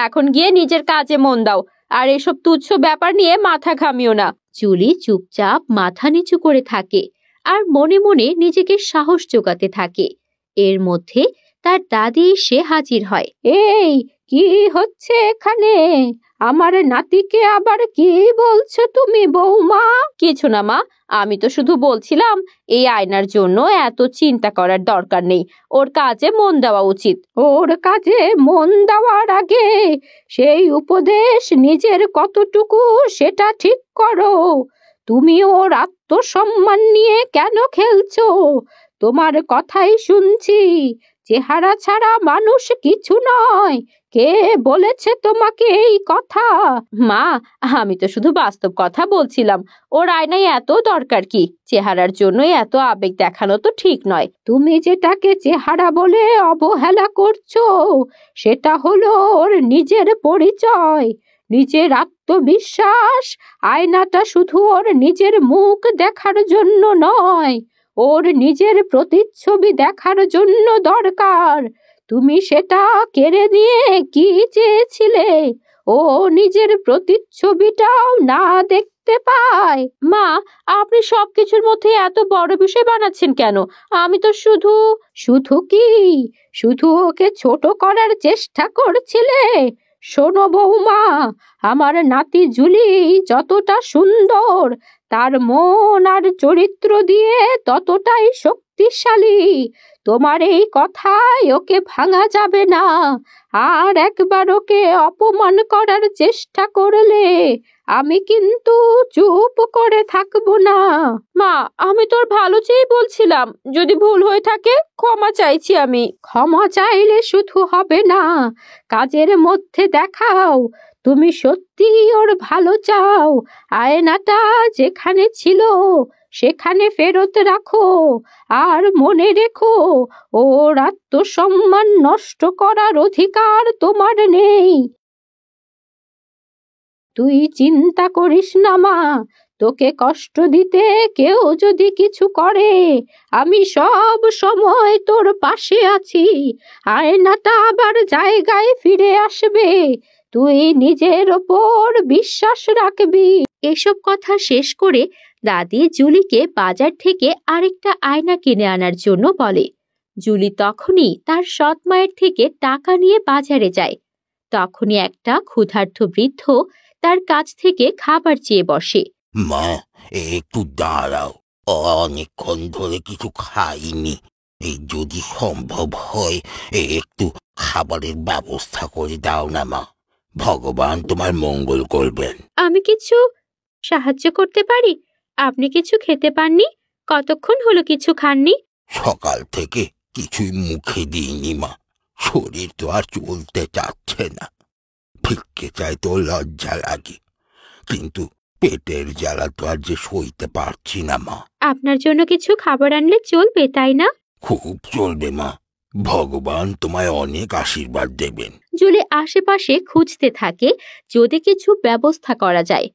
এখন গিয়ে নিজের কাজে মন দাও, আর এসব তুচ্ছ ব্যাপার নিয়ে মাথা ঘামিও না। জুলি চুপচাপ মাথা নিচু করে থাকে আর মনে মনে নিজেকে সাহস জোগাতে থাকে। এর মধ্যে তার দাদি এসে হাজির হয়। এই, কি হচ্ছে এখানে? আমার নাতিকে আবার কি বলছো তুমি বৌমা? কিছু না মা, আমি তো শুধু বলছিলাম এই আয়নার জন্য এত চিন্তা করার দরকার নেই। ওর কাজে মন দেওয়া উচিত। ওর কাজে মন দেওয়ার আগে সেই উপদেশ নিজের কতটুকু সেটা ঠিক করো। তুমি ওর আত্মসম্মান নিয়ে কেন খেলছো? তোমার কথাই শুনছি, চেহারা ছাড়া মানুষ কিছু নয়। কে বলেছে তোমাকে এই কথা? মা, আমি তো শুধু বাস্তব কথা বলছিলাম। ওর আয়নায় এত দরকার কি? চেহারার জন্য এত আবেগ দেখানো তো ঠিক নয়। তুমি যেটাকে চেহারা বলে অবহেলা করছো, সেটা হলো ওর নিজের পরিচয়, নিজের আত্মবিশ্বাস। আয়নাটা শুধু ওর নিজের মুখ দেখার জন্য নয়, ওর নিজের প্রতিচ্ছবি দেখার জন্য দরকার। তুমি সেটা কেড়ে নিয়ে কি চেয়েছিলে? ও নিজের প্রতিচ্ছবিটাও না দেখতে পায়? মা, আপনি সবকিছুর মধ্যে এত বড় বিষয় বানাচ্ছেন কেন? আমি তো শুধু শুধু কি? শুধু ওকে ছোট করার চেষ্টা করছিলে? শোনো বৌমা, আমার নাতি জুলি যতটা সুন্দর, তার মন আর চরিত্র দিয়ে ততটাই শক্তিশালী। তোমার এই কথায় ওকে ভাঙা যাবে না। আর একবার ওকে অপমান করার চেষ্টা করলে আমি কিন্তু চুপ করে থাকবো না। মা, আমি তোর ভালো চেয়ে বলছিলাম। যদি ভুল হয়ে থাকে ক্ষমা চাইছি আমি। ক্ষমা চাইলে শুধু হবে না, কাজের মধ্যে দেখাও তুমি সত্যি ওর ভালো চাও। আয়নাটা যেখানে ছিল সেখানে ফেরত রাখো। আর মনে রেখো, ওর আত্মসম্মান নষ্ট করার অধিকার তোমার নেই। তুই চিন্তা করিস না মা, তোকে কষ্ট দিতে কেউ যদি কিছু করে, আমি সব সময় তোর পাশে আছি। আয়নাটা আবার জায়গায় ফিরে আসবে, তুই নিজের ওপর বিশ্বাস রাখবি। এসব কথা শেষ করে দাদি জুলিকে বাজার থেকে আরেকটা আয়না কিনে আনার জন্য বলে। জুলি তখনই তার সৎ মায়ের থেকে টাকা নিয়ে বাজারে যায়। তখনই একটা ক্ষুধার্ত বৃদ্ধ তার কাছ থেকে খাবার চেয়ে বসে। মা, একটু দাঁড়াও, অনেকক্ষণ ধরে কিছু খাইনি। এই যদি সম্ভব হয় একটু খাবারের ব্যবস্থা করে দাও না মা। ভগবান তোমার মঙ্গল করবেন। আমি কিছু সাহায্য করতে পারি? আপনি কিছু খেতে পাননি? কতক্ষণ হলো কিছু খাননি? সকাল থেকে কিছুই মুখে দিইনি মা। শরীর তো আর চলতে চাচ্ছে না। ভিক্ষে চাইতেও লজ্জা লাগে, কিন্তু পেটের জ্বালা তো আর যে সইতে পারছি না মা। আপনার জন্য কিছু খাবার আনলে চলবে, তাই না? খুব চলবে মা। ভগবান তোমায় অনেক আশীর্বাদ দেবেন। জুলি আশেপাশে খুঁজতে থাকে যদি কিছু ব্যবস্থা করা যায়।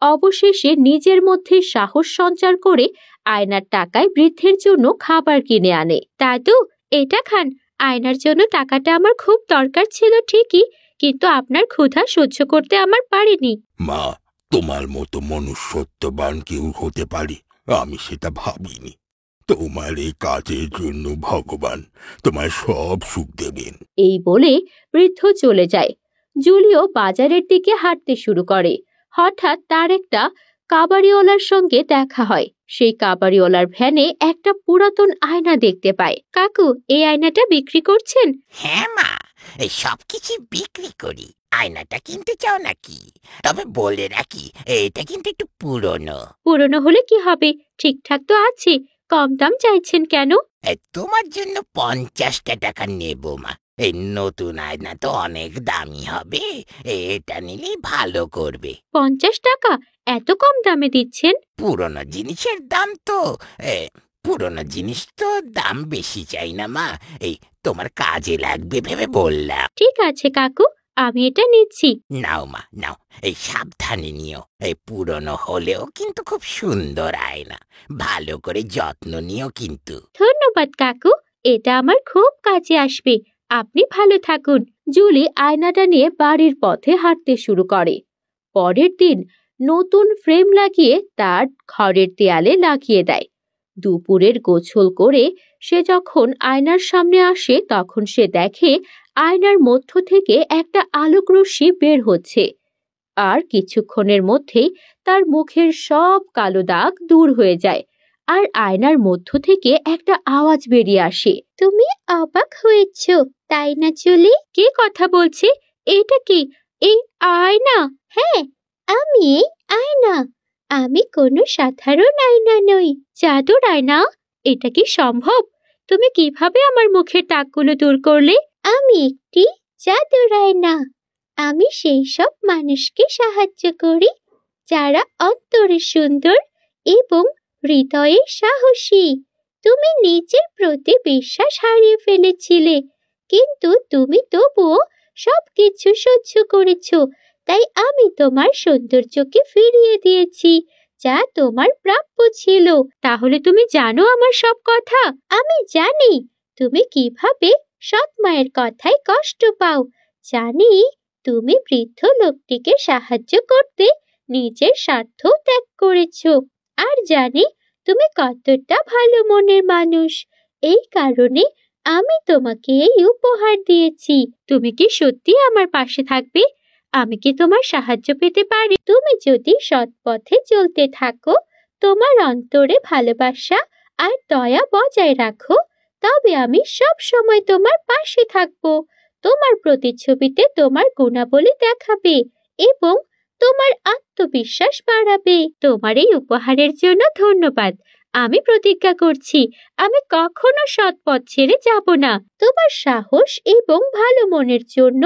অবশেষে নিজের মধ্যে সাহস সঞ্চার করে আয়নার টাকায় বৃদ্ধের জন্য খাবার কিনে আনে। দাদু, এটা খান। আয়নার জন্য টাকাটা আমার খুব দরকার ছিল ঠিকই, কিন্তু আপনার ক্ষুধা সহ্য করতে আমার পারিনি। মা, তোমার মতো মনুষ্যত্ববান কেউ হতে পারে আমি সেটা ভাবিনি। তোমার এই কাজের জন্য ভগবান তোমায় সব সুখ দেবেন। এই বলে বৃদ্ধ চলে যায়। জুলিও বাজারের দিকে হাঁটতে শুরু করে। হঠাৎ তার একটা কাবাড়িওয়ালার সঙ্গে দেখা হয়। সেই কাবাড়িওয়ালার ভ্যানে একটা পুরাতন আয়না দেখতে পায়। কাকু, এই আয়নাটা বিক্রি করছেন? হ্যাঁ মা, এই সবকিছু বিক্রি করি। আয়নাটা কিনতে চাও নাকি? তবে বলে রাখি, এটা কিন্তু একটু পুরনো। পুরনো হলে কি হবে? ঠিকঠাক তো আছে। কম দাম চাইছেন কেন? তোমার জন্য 50টা টাকা নেব মা। এই নতুন আয়না তো অনেক দামি হবে, এটা নিলেই ভালো করবে। 50 টাকা? এত কম দামে দিচ্ছেন? পুরনো জিনিসের দাম তো পুরনো জিনিস তো দাম বেশি চাই না মা। এই তোমার কাজে লাগবে ভেবে বললাম। ঠিক আছে কাকু, আমি এটা নিচ্ছি। নাও মা, নাও। এই সাবধানে নিও। এই পুরনো হলেও কিন্তু খুব সুন্দর আয়না। ভালো করে যত্ন নিও কিন্তু। ধন্যবাদ কাকু, এটা আমার খুব কাজে আসবে। আপনি ভালো থাকুন। জুলি আয়নাটা নিয়ে বাড়ির পথে হাঁটতে শুরু করে। পরের দিন নতুন ফ্রেম লাগিয়ে তার ঘরের দেয়ালে লাগিয়ে দেয়। দুপুরের গোসল করে সে যখন আয়নার সামনে আসে, তখন সে দেখে আয়নার মধ্য থেকে একটা আলোক রশ্মি বের হচ্ছে। আর কিছুক্ষণের মধ্যেই তার মুখের সব কালো দাগ দূর হয়ে যায়। আর আয়নার মধ্য থেকে একটা আওয়াজ বেরিয়ে আসে। তুমি অবাক হয়েছ, তাই না জুলি? কে কথা বলছে? এটা কি? এই আয়না? হ্যাঁ, আমি এই আয়না। আমি কোনো সাধারণ আয়না নই, জাদুর আয়না। এটা কি সম্ভব? তুমি কিভাবে আমার মুখের দাগগুলো দূর করলে? আমি একটি জাদুর আয়না। আমি সেই সব মানুষকে সাহায্য করি যারা অন্তরে সুন্দর এবং হৃদয়ে সাহসী। তুমি নিজের প্রতি বিশ্বাস হারিয়ে ফেলেছিলে, কিন্তু তুমি তবুও সবকিছু সহ্য করেছো। তাই আমি তোমার সৌন্দর্যকে ফিরিয়ে দিয়েছি, যা তোমার প্রাপ্য ছিল। তাহলে তুমি জানো আমার সব কথা? আমি জানি তুমি কিভাবে সৎ মায়ের কথায় কষ্ট পাও। জানি তুমি বৃদ্ধ লোকটিকে সাহায্য করতে নিজের স্বার্থ ত্যাগ করেছো। আর জানি তুমি কতটা ভালো মনের মানুষ। এই কারণে আমি তোমাকে এই উপহার দিয়েছি। তুমি কি সত্যি আমার পাশে থাকবে? আমি কি তোমার সাহায্য পেতে পারি? তুমি যদি সৎ পথে চলতে থাকো, তোমার অন্তরে ভালোবাসা আর দয়া বজায় রাখো, তবে আমি সব সময় তোমার পাশে থাকবো। তোমার প্রতিচ্ছবিতে তোমার গুণাবলী দেখাবে এবং তোমার আত্মবিশ্বাস বাড়াবে। তোমার এই উপহারের জন্য ধন্যবাদ। আমি প্রতিজ্ঞা করছি আমি কখনো সৎ পথ ছেড়ে যাব না। তোমার সাহস এবং ভালো মনের জন্য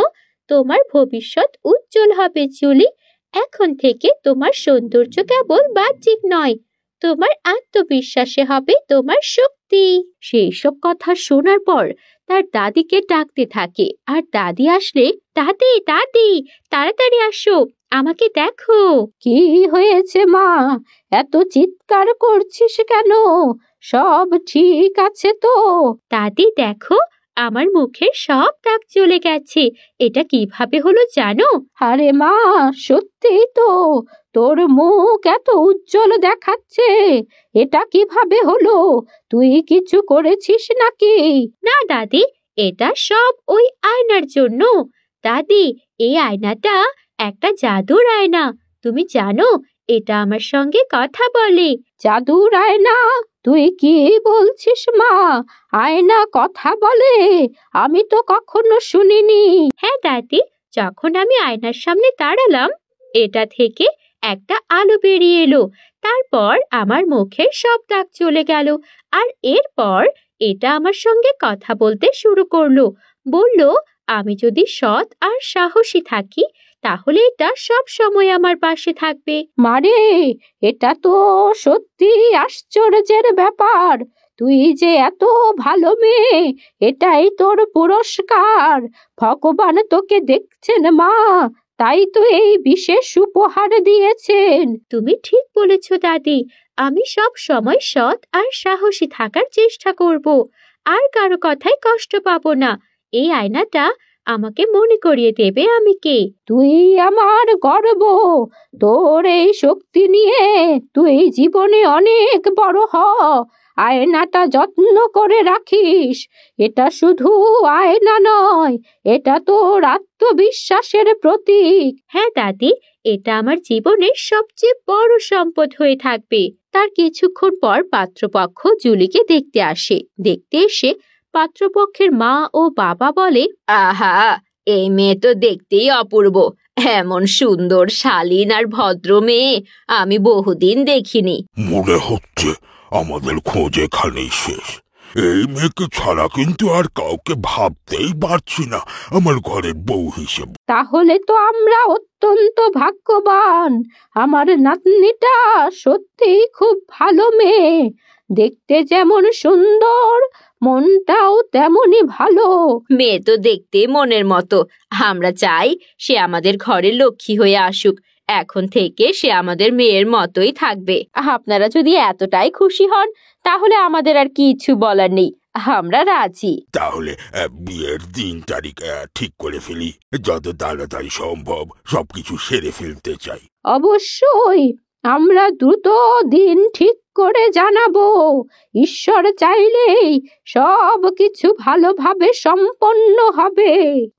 তোমার ভবিষ্যৎ উজ্জ্বল হবে জুলি। এখন থেকে তোমার সৌন্দর্য কেবল বাহ্যিক নয়, তোমার আত্মবিশ্বাসে হবে তোমার শক্তি। সেই সব কথা শোনার পর তার দাদিকে ডাকতে থাকে, আর দাদি আসলে, দাদি দাদি তাড়াতাড়ি আসো, আমাকে দেখো। কি হয়েছে মা? এত চিৎকার করছিস কেন? সব ঠিক আছে তো? দাদি দেখো, আমার মুখের সব দাগ চলে গেছে। এটা কিভাবে হলো জানো? আরে মা, সত্যি তো, তোর মুখ এত উজ্জ্বল দেখাচ্ছে। এটা কিভাবে হলো? তুই কিছু করেছিস নাকি? না দাদি, এটা সব ওই আয়নার জন্য। দাদি, এই আয়নাটা একটা জাদুর আয়না। তুমি জানো এটা আমার সঙ্গে কথা বলে। জাদুর আয়না? তুই কি বলছিস মা? আয়না কথা বলে? আমি তো কখনো শুনিনি। হ্যাঁ দাদি, যখন আমি আয়নার সামনে দাঁড়ালাম, এটা থেকে একটা আলো বেরিয়ে এলো। তারপর আমার মুখের সব দাগ চলে গেল। আর এরপর এটা আমার সঙ্গে কথা বলতে শুরু করলো। বলল আমি যদি সৎ আর সাহসী থাকি, তাহলে এটা সব সময় আমার পাশে থাকবে। মারে, এটা তো সত্যি আশ্চর্যের ব্যাপার। তুই যে এত ভালো মেয়ে, এটাই তোর পুরস্কার। ভগবান তোকে দেখছেন মা, তাই তো এই বিশেষ উপহার দিয়েছেন। তুমি ঠিক বলেছ দাদি, আমি সব সময় সৎ আর সাহসী থাকার চেষ্টা করব, আর কারো কথায় কষ্ট পাবো না। এই আয়নাটা আমাকে মনে করিয়ে দেবে আমি কে। তুই আমার গর্ব। তোর এই শক্তি নিয়ে তুই জীবনে অনেক বড় হ। আয়নাটা যত্ন করে রাখিস। এটা শুধু আয়না নয়, এটা তোর আত্মবিশ্বাসের প্রতীক। হ্যাঁ দাদি, এটা আমার জীবনের সবচেয়ে বড় সম্পদ হয়ে থাকবে। তার কিছুক্ষণ পর পাত্রপক্ষ জুলিকে দেখতে আসে। দেখতে এসে পাত্রপক্ষের মা ও বাবা বলে, আহা, এই মেয়ে তো দেখতেই অপূর্ব। এমন সুন্দর শালীন আর ভদ্র মেয়ে আমি বহুদিন দেখিনি। মনে হচ্ছে আমাদের খোঁজ এখানেই শেষ। এই মেয়েকে ছাড়া কিন্তু আর কাউকে ভাবতেই পারছি না আমার ঘরের বউ হিসেবে। তাহলে তো আমরা অত্যন্ত ভাগ্যবান। আমার নাতনিটা সত্যি খুব ভালো মেয়ে। দেখতে যেমন সুন্দর, মনটাও তেমনই ভালো। মেয়ে তো দেখতে মনের মতো। আমরা চাই সে আমাদের ঘরের লক্ষ্মী হয়ে আসুক। এখন থেকে সে আমাদের মেয়ের মতোই থাকবে। আপনারা যদি এতটাই খুশি হন, তাহলে আমাদের আর কিছু বলার নেই। আমরা রাজি। তাহলে বিয়ের দিন তারিখ ঠিক করে ফেলি। যত তাড়াতাড়ি সম্ভব সবকিছু সেরে ফেলতে চাই। অবশ্যই, আমরা দ্রুত দিন ঠিক করে জানাবো। ঈশ্বর চাইলেই সব কিছু ভালোভাবে সম্পন্ন হবে।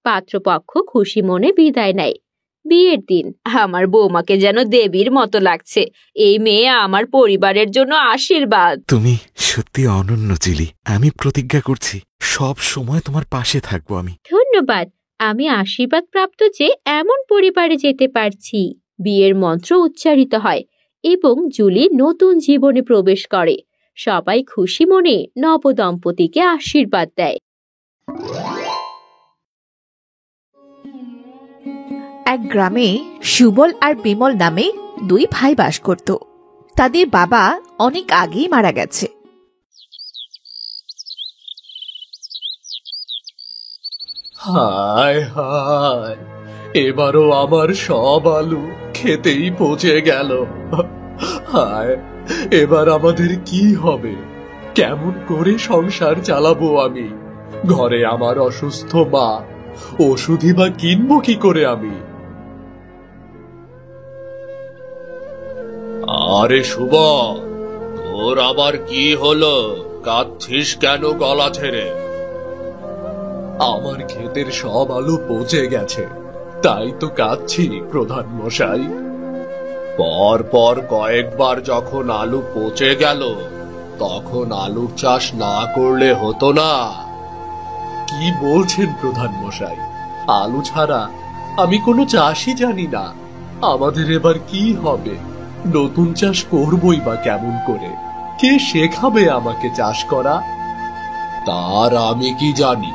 পাত্রপক্ষ খুশি মনে বিদায় নেয়। বিয়ের দিন আমার বৌমাকে যেন দেবীর মতো লাগছে। এই মেয়ে আমার পরিবারের জন্য আশীর্বাদ। তুমি সত্যি অনন্য জুলি। আমি প্রতিজ্ঞা করছি সব সময় তোমার পাশে থাকবো আমি। ধন্যবাদ। আমি আশীর্বাদ প্রাপ্ত যে এমন পরিবারে যেতে পারছি। বিয়ের মন্ত্র উচ্চারিত হয় এবং জুলি নতুন জীবনে প্রবেশ করে। সবাই খুশি মনে নবদম্পতিকে আশীর্বাদ দেয়। এক গ্রামে সুবল আর বিমল নামে দুই ভাই বাস করত। তাদের বাবা অনেক আগেই মারা গেছে। হায় হায়, এবারও আমার সব আলু খেতেই পচে গেল। হায়, এবার আমাদের কি হবে? কেমন করে সংসার চালাবো আমি? ঘরে আমার অসুস্থ মা, ওষুধই বা কিনবো কি করে আমি? আরে শুভ, তোর আবার কি হলো? কাঁদছিস কেন গলা ছেড়ে? আমার ক্ষেতের সব আলু পচে গেছে, তাই তো কাঁদছি প্রধান মশাই। পর পর কয়েকবার যখন আলু পচে গেল, তখন আলু চাষ না করলে হতো না? কি বলছেন প্রধান মশাই? আলু ছাড়া আমি কোনো চাষই জানি না। আমাদের এবার কি হবে? নতুন চাষ করবই বা কেমন করে? কে শেখাবে আমাকে চাষ করা? তার আমি কি জানি?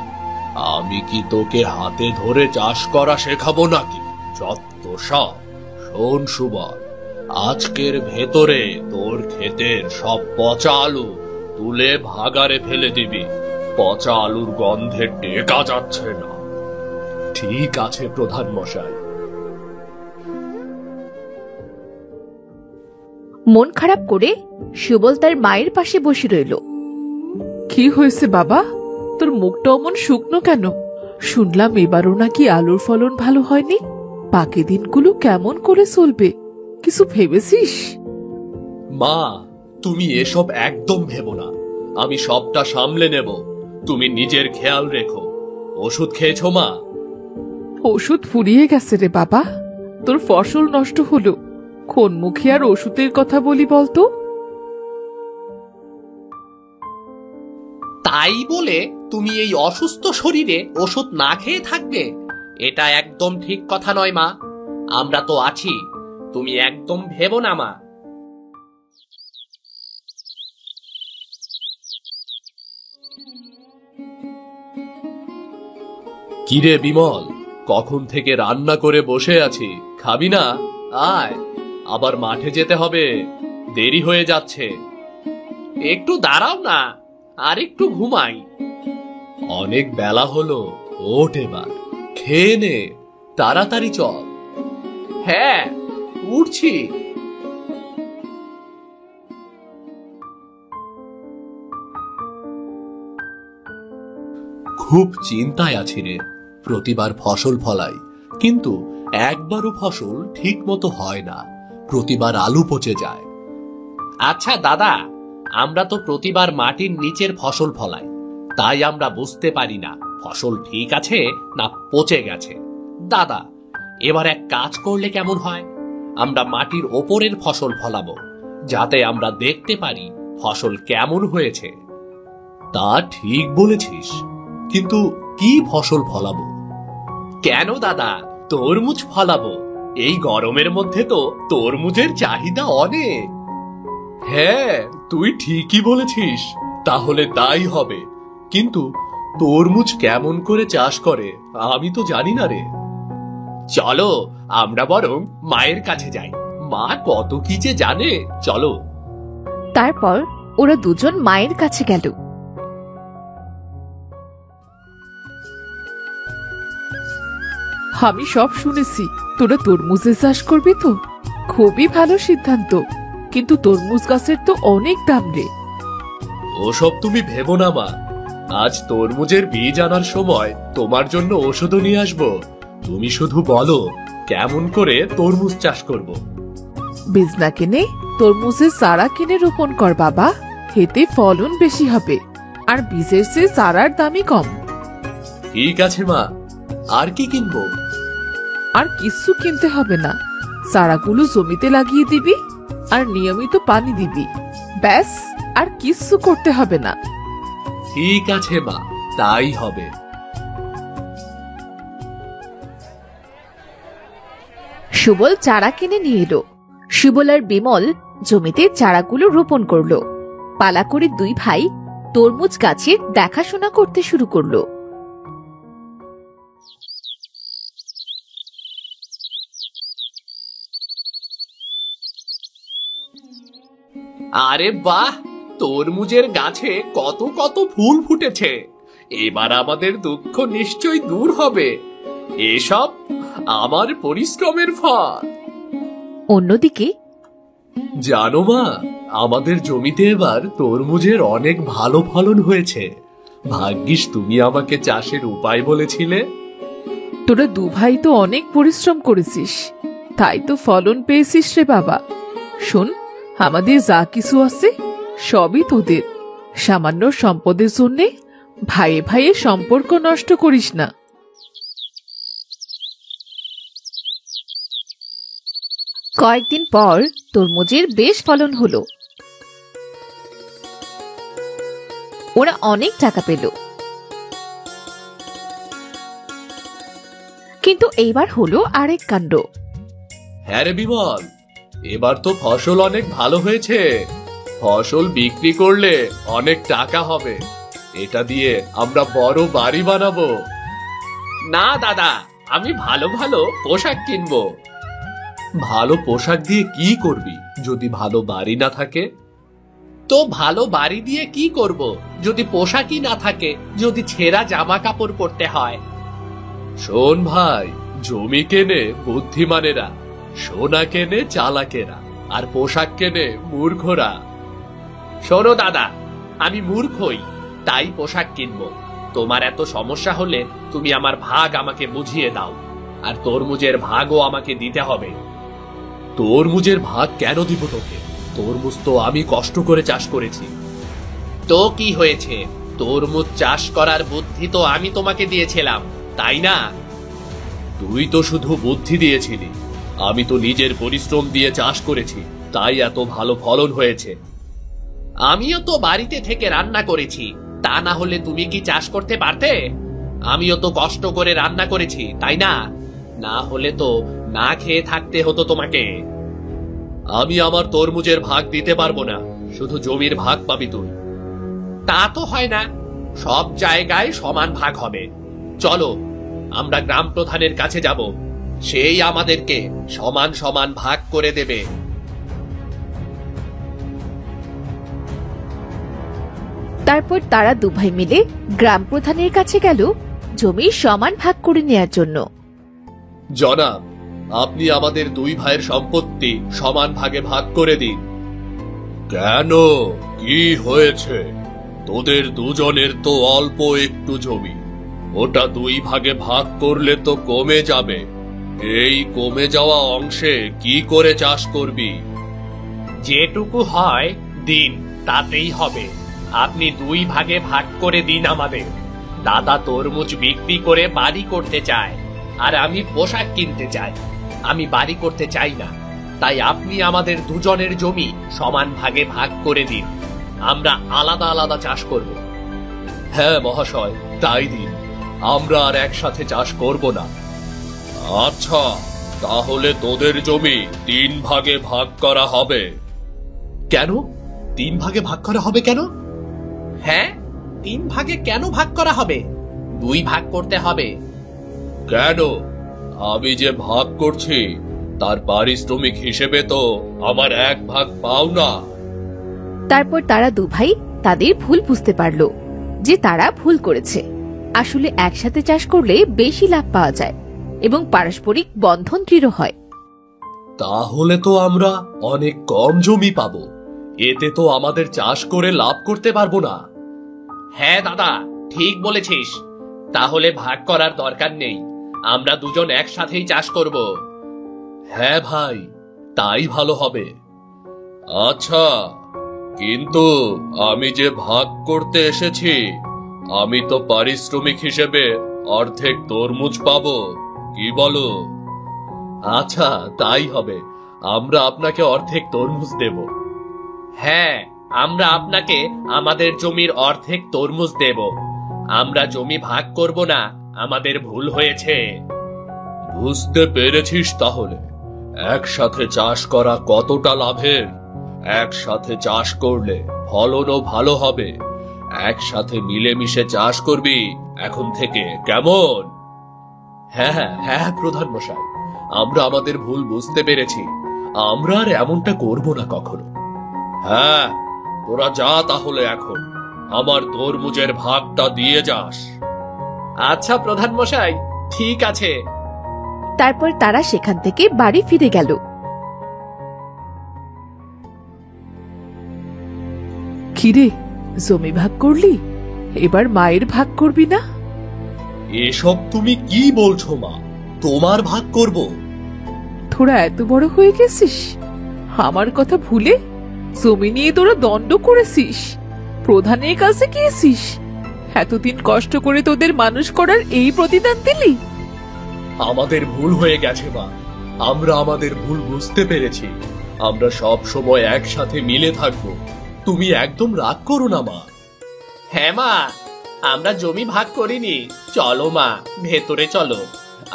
আমি কি তোকে হাতে ধরে চাষ করা শেখাবো নাকি? যত সব। শোন সুবল, আজকের ভেতরে তোর ক্ষেতের সব পচা আলু তুলে ভাগারে ফেলে দিবি। পচা আলুর গন্ধে টেকা যাচ্ছে না। ঠিক আছে প্রধান মশাই। মন খারাপ করে সুবল তার মায়ের পাশে বসে রইল। কি হয়েছে বাবা, তোর মুখটা অমন শুকনো কেন? শুনলাম এবারও নাকি আলুর ফলন ভালো হয়নি। বাকি দিনগুলো কেমন করে চলবে, কিছু ভেবেছিস? মা, তুমি এসব একদম ভেবো না। আমি সবটা সামলে নেব। তুমি নিজের খেয়াল রেখো। ওষুধ খেয়েছো মা? ওষুধ ফুরিয়ে গেছে রে বাবা। তোর ফসল নষ্ট হলো, কোন মুখে আর ওষুধের কথা বলি বলতো? তাই বলে তুমি এই অসুস্থ শরীরে ওষুধ না খেয়ে থাকবে? এটা একদম ঠিক কথা নয় মা। আমরা তো আছি, তুমি একদম ভেবো না মা। কিরে বিমল, কখন থেকে রান্না করে বসে আছি, খাবি না? আয়, আবার মাঠে যেতে হবে, দেরি হয়ে যাচ্ছে। একটু দাঁড়াও না, আর একটু ঘুমাই। অনেক বেলা হলো, ওঠ এবার, খেয়ে নে, তাড়াতাড়ি চল। হ্যাঁ, উঠছি। খুব চিন্তায় আছি রে। প্রতিবার ফসল ফলাই, কিন্তু একবারও ফসল ঠিক মতো হয় না। প্রতিবার আলু পচে যায়। আচ্ছা দাদা, আমরা তো প্রতিবার মাটির নিচের ফসল ফলাই, তাই আমরা বুঝতে পারি না ফসল ঠিক আছে না পচে গেছে। দাদা, এবার এক কাজ করলে কেমন হয়? আমরা মাটির ওপরের ফসল ফলাবো, যাতে আমরা দেখতে পারি ফসল কেমন হয়েছে। তা ঠিক বলেছিস, কিন্তু কি ফসল ফলাবো? কেন দাদা, তরমুজ ফলাবো। এই গরমের মধ্যে তো তরমুজের চাহিদা অনেক। হ্যাঁ, তুই ঠিকই বলেছিস। তাহলে তাই হবে, কিন্তু তরমুজ কেমন করে চাষ করে আমি তো জানি না রে। চলো আমরা বরং মায়ের কাছে যাই, মা কত কি যে জানে। চলো। তারপর ওরা দুজন মায়ের কাছে গেল। আমি সব শুনেছি, তোরা তরমুজের চাষ করবি তো? খুবই ভালো সিদ্ধান্ত, কিন্তু তরমুজ গাছের তো অনেক দাম রে। ওসব তুমি ভেবো না মা। আজ তরমুজের বীজ আনার সময় তোমার জন্য ওষুধও নিয়ে আসবো। তুমি শুধু বলো কেমন করে তরমুজ চাষ করব। বীজ না কিনে তরমুজের চারা কিনে রোপণ কর বাবা, এতে ফলন বেশি হবে, আর বীজের চেয়ে চারার দামই কম। ঠিক আছে মা, আর কি কিনবো? আর কিছু কিনতে হবে না, চারাগুলো জমিতে লাগিয়ে দিবি আর নিয়মিত পানি দিবি, ব্যাস, আর কিছু করতে হবে না। ঠিক আছে মা, তাই হবে। সুবল চারা কিনে নিয়ে এলো। সুবল আর বিমল জমিতে চারাগুলো রোপণ করলো। পালা করে দুই ভাই তরমুজ গাছের দেখাশোনা করতে শুরু করলো। আরে বাহ, তরমুজের গাছে কত কত ফুল ফুটেছে। এবার আমাদের দুঃখ নিশ্চয়ই দূর হবে। এসব আমার পরিশ্রমের ফল। অন্যদিকে জানো মা, আমাদের জমিতে এবার তরমুজের অনেক ভালো ফলন হয়েছে। ভাগ্যিস তুমি আমাকে চাষের উপায় বলেছিলে। তোরা দু ভাই তো অনেক পরিশ্রম করেছিস, তাই তো ফলন পেয়েছিস রে বাবা। শোন, আমাদের যা কিছু আছে সবই তোদের। সামান্য সম্পদের জন্যে ভাইয়ে ভাইয়ে সম্পর্ক নষ্ট করিস না। কয়েকদিন পর তরমুজের বেশ ফলন হলো। ওরা অনেক টাকা পেল। কিন্তু এইবার হলো আরেক কাণ্ড। হ্যাঁ রে বিমল, এবার তো ফসল অনেক ভালো হয়েছে। ফসল বিক্রি করলে অনেক টাকা হবে, এটা দিয়ে আমরা বড় বাড়ি বানাবো। না দাদা, আমি ভালো ভালো পোশাক কিনবো। ভালো পোশাক দিয়ে কি করবি যদি ভালো বাড়ি না থাকে? তো ভালো বাড়ি দিয়ে কি করব যদি পোশাকই না থাকে, যদি ছেঁড়া জামা কাপড় পরতে হয়? শোন ভাই, জমি কেনে বুদ্ধিমানেরা, সোনা কেনে চালাকেরা, আর পোশাক কেনে মূর্খরা। শোনো দাদা, আমি মূর্খই, তাই পোশাক কিনবো। তোমার এত সমস্যা হলে তুমি আমার ভাগ আমাকে বুঝিয়ে দাও, আর তরমুজের ভাগও আমাকে দিতে হবে। তরমুজের ভাগ কেন দিব তোকে? তরমুজ তো আমি কষ্ট করে চাষ করেছি। তো কি হয়েছে? তরমুজ চাষ করার বুদ্ধি তো আমি তোমাকে দিয়েছিলাম, তাই না? তুই তো শুধু বুদ্ধি দিয়েছিলি, আমি তো নিজের পরিশ্রম দিয়ে চাষ করেছি, তাই এত ভালো ফলন হয়েছে। আমিও তো বাড়িতে থেকে রান্না করেছি, তা না হলে তুমি কি চাষ করতে পারতে? আমিও তো কষ্ট করে রান্না করেছি, তাই না? না হলে তো না খেয়ে থাকতে হতো তোমাকে। আমি আমার তরমুজের ভাগ দিতে পারবো না, শুধু জমির ভাগ পাবি তুই। তা তো হয় না, সব জায়গায় সমান ভাগ হবে। চলো আমরা গ্রাম প্রধানের কাছে যাব, সেই আমাদেরকে সমান সমান ভাগ করে দেবে। তারপর তারা দু ভাই মিলে গ্রাম প্রধানের কাছে গেল জমির সমান ভাগ করে নেয়ার জন্য। জনাব, আপনি আমাদের দুই ভাইয়ের সম্পত্তি সমান ভাগে ভাগ করে দিন। কেন, কি হয়েছে? তোদের দুজনের তো অল্প একটু জমি, ওটা দুই ভাগে ভাগ করলে তো কমে যাবে। এই কমে যাওয়া অংশে কি করে চাষ করবি? যেটুকু হয় দিন, তাতেই হবে। আপনি দুই ভাগে ভাগ করে দিন আমাদের। দাদা তরমুজ বিক্রি করে বাড়ি করতে চায়, আর আমি পোশাক কিনতে চাই। আমি বাড়ি করতে চাই না, তাই আপনি আমাদের দুজনের জমি সমান ভাগে ভাগ করে দিন। আমরা আলাদা আলাদা চাষ করব। হ্যাঁ মহাশয়, তাই দিন, আমরা আর একসাথে চাষ করব না। আচ্ছা, তাহলে তোদের জমি 3 ভাগে ভাগ করা হবে। কেন 3 ভাগে ভাগ করা হবে কেন? হ্যাঁ, 3 ভাগে কেন ভাগ করা হবে? 2 ভাগ করতে হবে। কেন? আমি যে ভাগ করছি তার পারিশ্রমিক হিসেবে তো আমার 1 ভাগ পাও না। তারপর তারা দু ভাই তাদের ভুল বুঝতে পারল যে তারা ভুল করেছে। আসলে একসাথে চাষ করলে বেশি লাভ পাওয়া যায় এবং পারস্পরিক বন্ধন দৃঢ় হয়। তাহলে তো আমরা অনেক কম জমি পাবো, এতে তো আমাদের চাষ করে লাভ করতে পারবো না। হ্যাঁ দাদা, ঠিক বলেছিস। তাহলে ভাগ করার দরকার নেই, আমরা দুজন একসাথেই চাষ করব। হ্যাঁ ভাই, তাই ভালো হবে। আচ্ছা, কিন্তু আমি যে ভাগ করতে এসেছি, আমি তো পারিশ্রমিক হিসেবে অর্ধেক তরমুজ পাবো, কি বলো? আচ্ছা, তাই হবে। আমরা আপনাকে অর্ধেক তরমুজ দেব। হ্যাঁ, আমরা আপনাকে আমাদের জমির অর্ধেক তরমুজ দেব। আমরা জমি ভাগ করব না, আমাদের ভুল হয়েছে। বুঝতে পেরেছিস তাহলে একসাথে চাষ করা কতটা লাভের? একসাথে চাষ করলে ফলনও ভালো হবে। একসাথে মিলেমিশে চাষ করবি এখন থেকে, কেমন? হ্যাঁ হ্যাঁ হ্যাঁ প্রধান মশাই, আমরা আমাদের ভুল বুঝতে পেরেছি। আমরা আর এমনটা করব না কখনো। হ্যাঁ, তোরা যা তাহলে এখন, আমার তরমুজের ভাগটা দিয়ে যাস। আচ্ছা প্রধান মশাই, ঠিক আছে। তারপর তারা সেখান থেকে বাড়ি ফিরে গেল। কিরে, জমি ভাগ করলি? এবার মায়ের ভাগ করবি না? এসব তুমি কি বলছো মা? তোমার ভাগ করব? তোরা এত বড় হয়ে গেছিস, আমার কথা ভুলে জমি নিয়ে তোরা দণ্ড করেছিস, প্রধানের কাছে গিয়েছিস, এতদিন কষ্ট করে তোদের মানুষ করার এই প্রতিদান দিলি? আমাদের ভুল হয়ে গেছে মা, আমরা আমাদের ভুল বুঝতে পেরেছি। আমরা সব সময় একসাথে মিলে থাকবো। তুমি একদম রাগ করো না মা। হ্যাঁ মা, আমরা জমি ভাগ করিনি। চলো মা, ভেতরে চলো।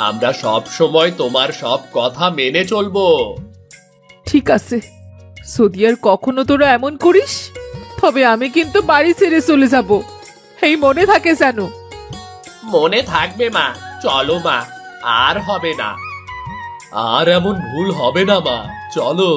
আমরা সব সময় তোমার সব কথা মেনে চলবো। ঠিক আছে, যদি আর কখনো তোরা এমন করিস তবে আমি কিন্তু বাড়ি ছেড়ে চলে যাব, এই মনে থাকে যেন। মনে থাকবে মা, চলো মা, আর হবে না। আর এমন ভুল হবে না মা, চলো।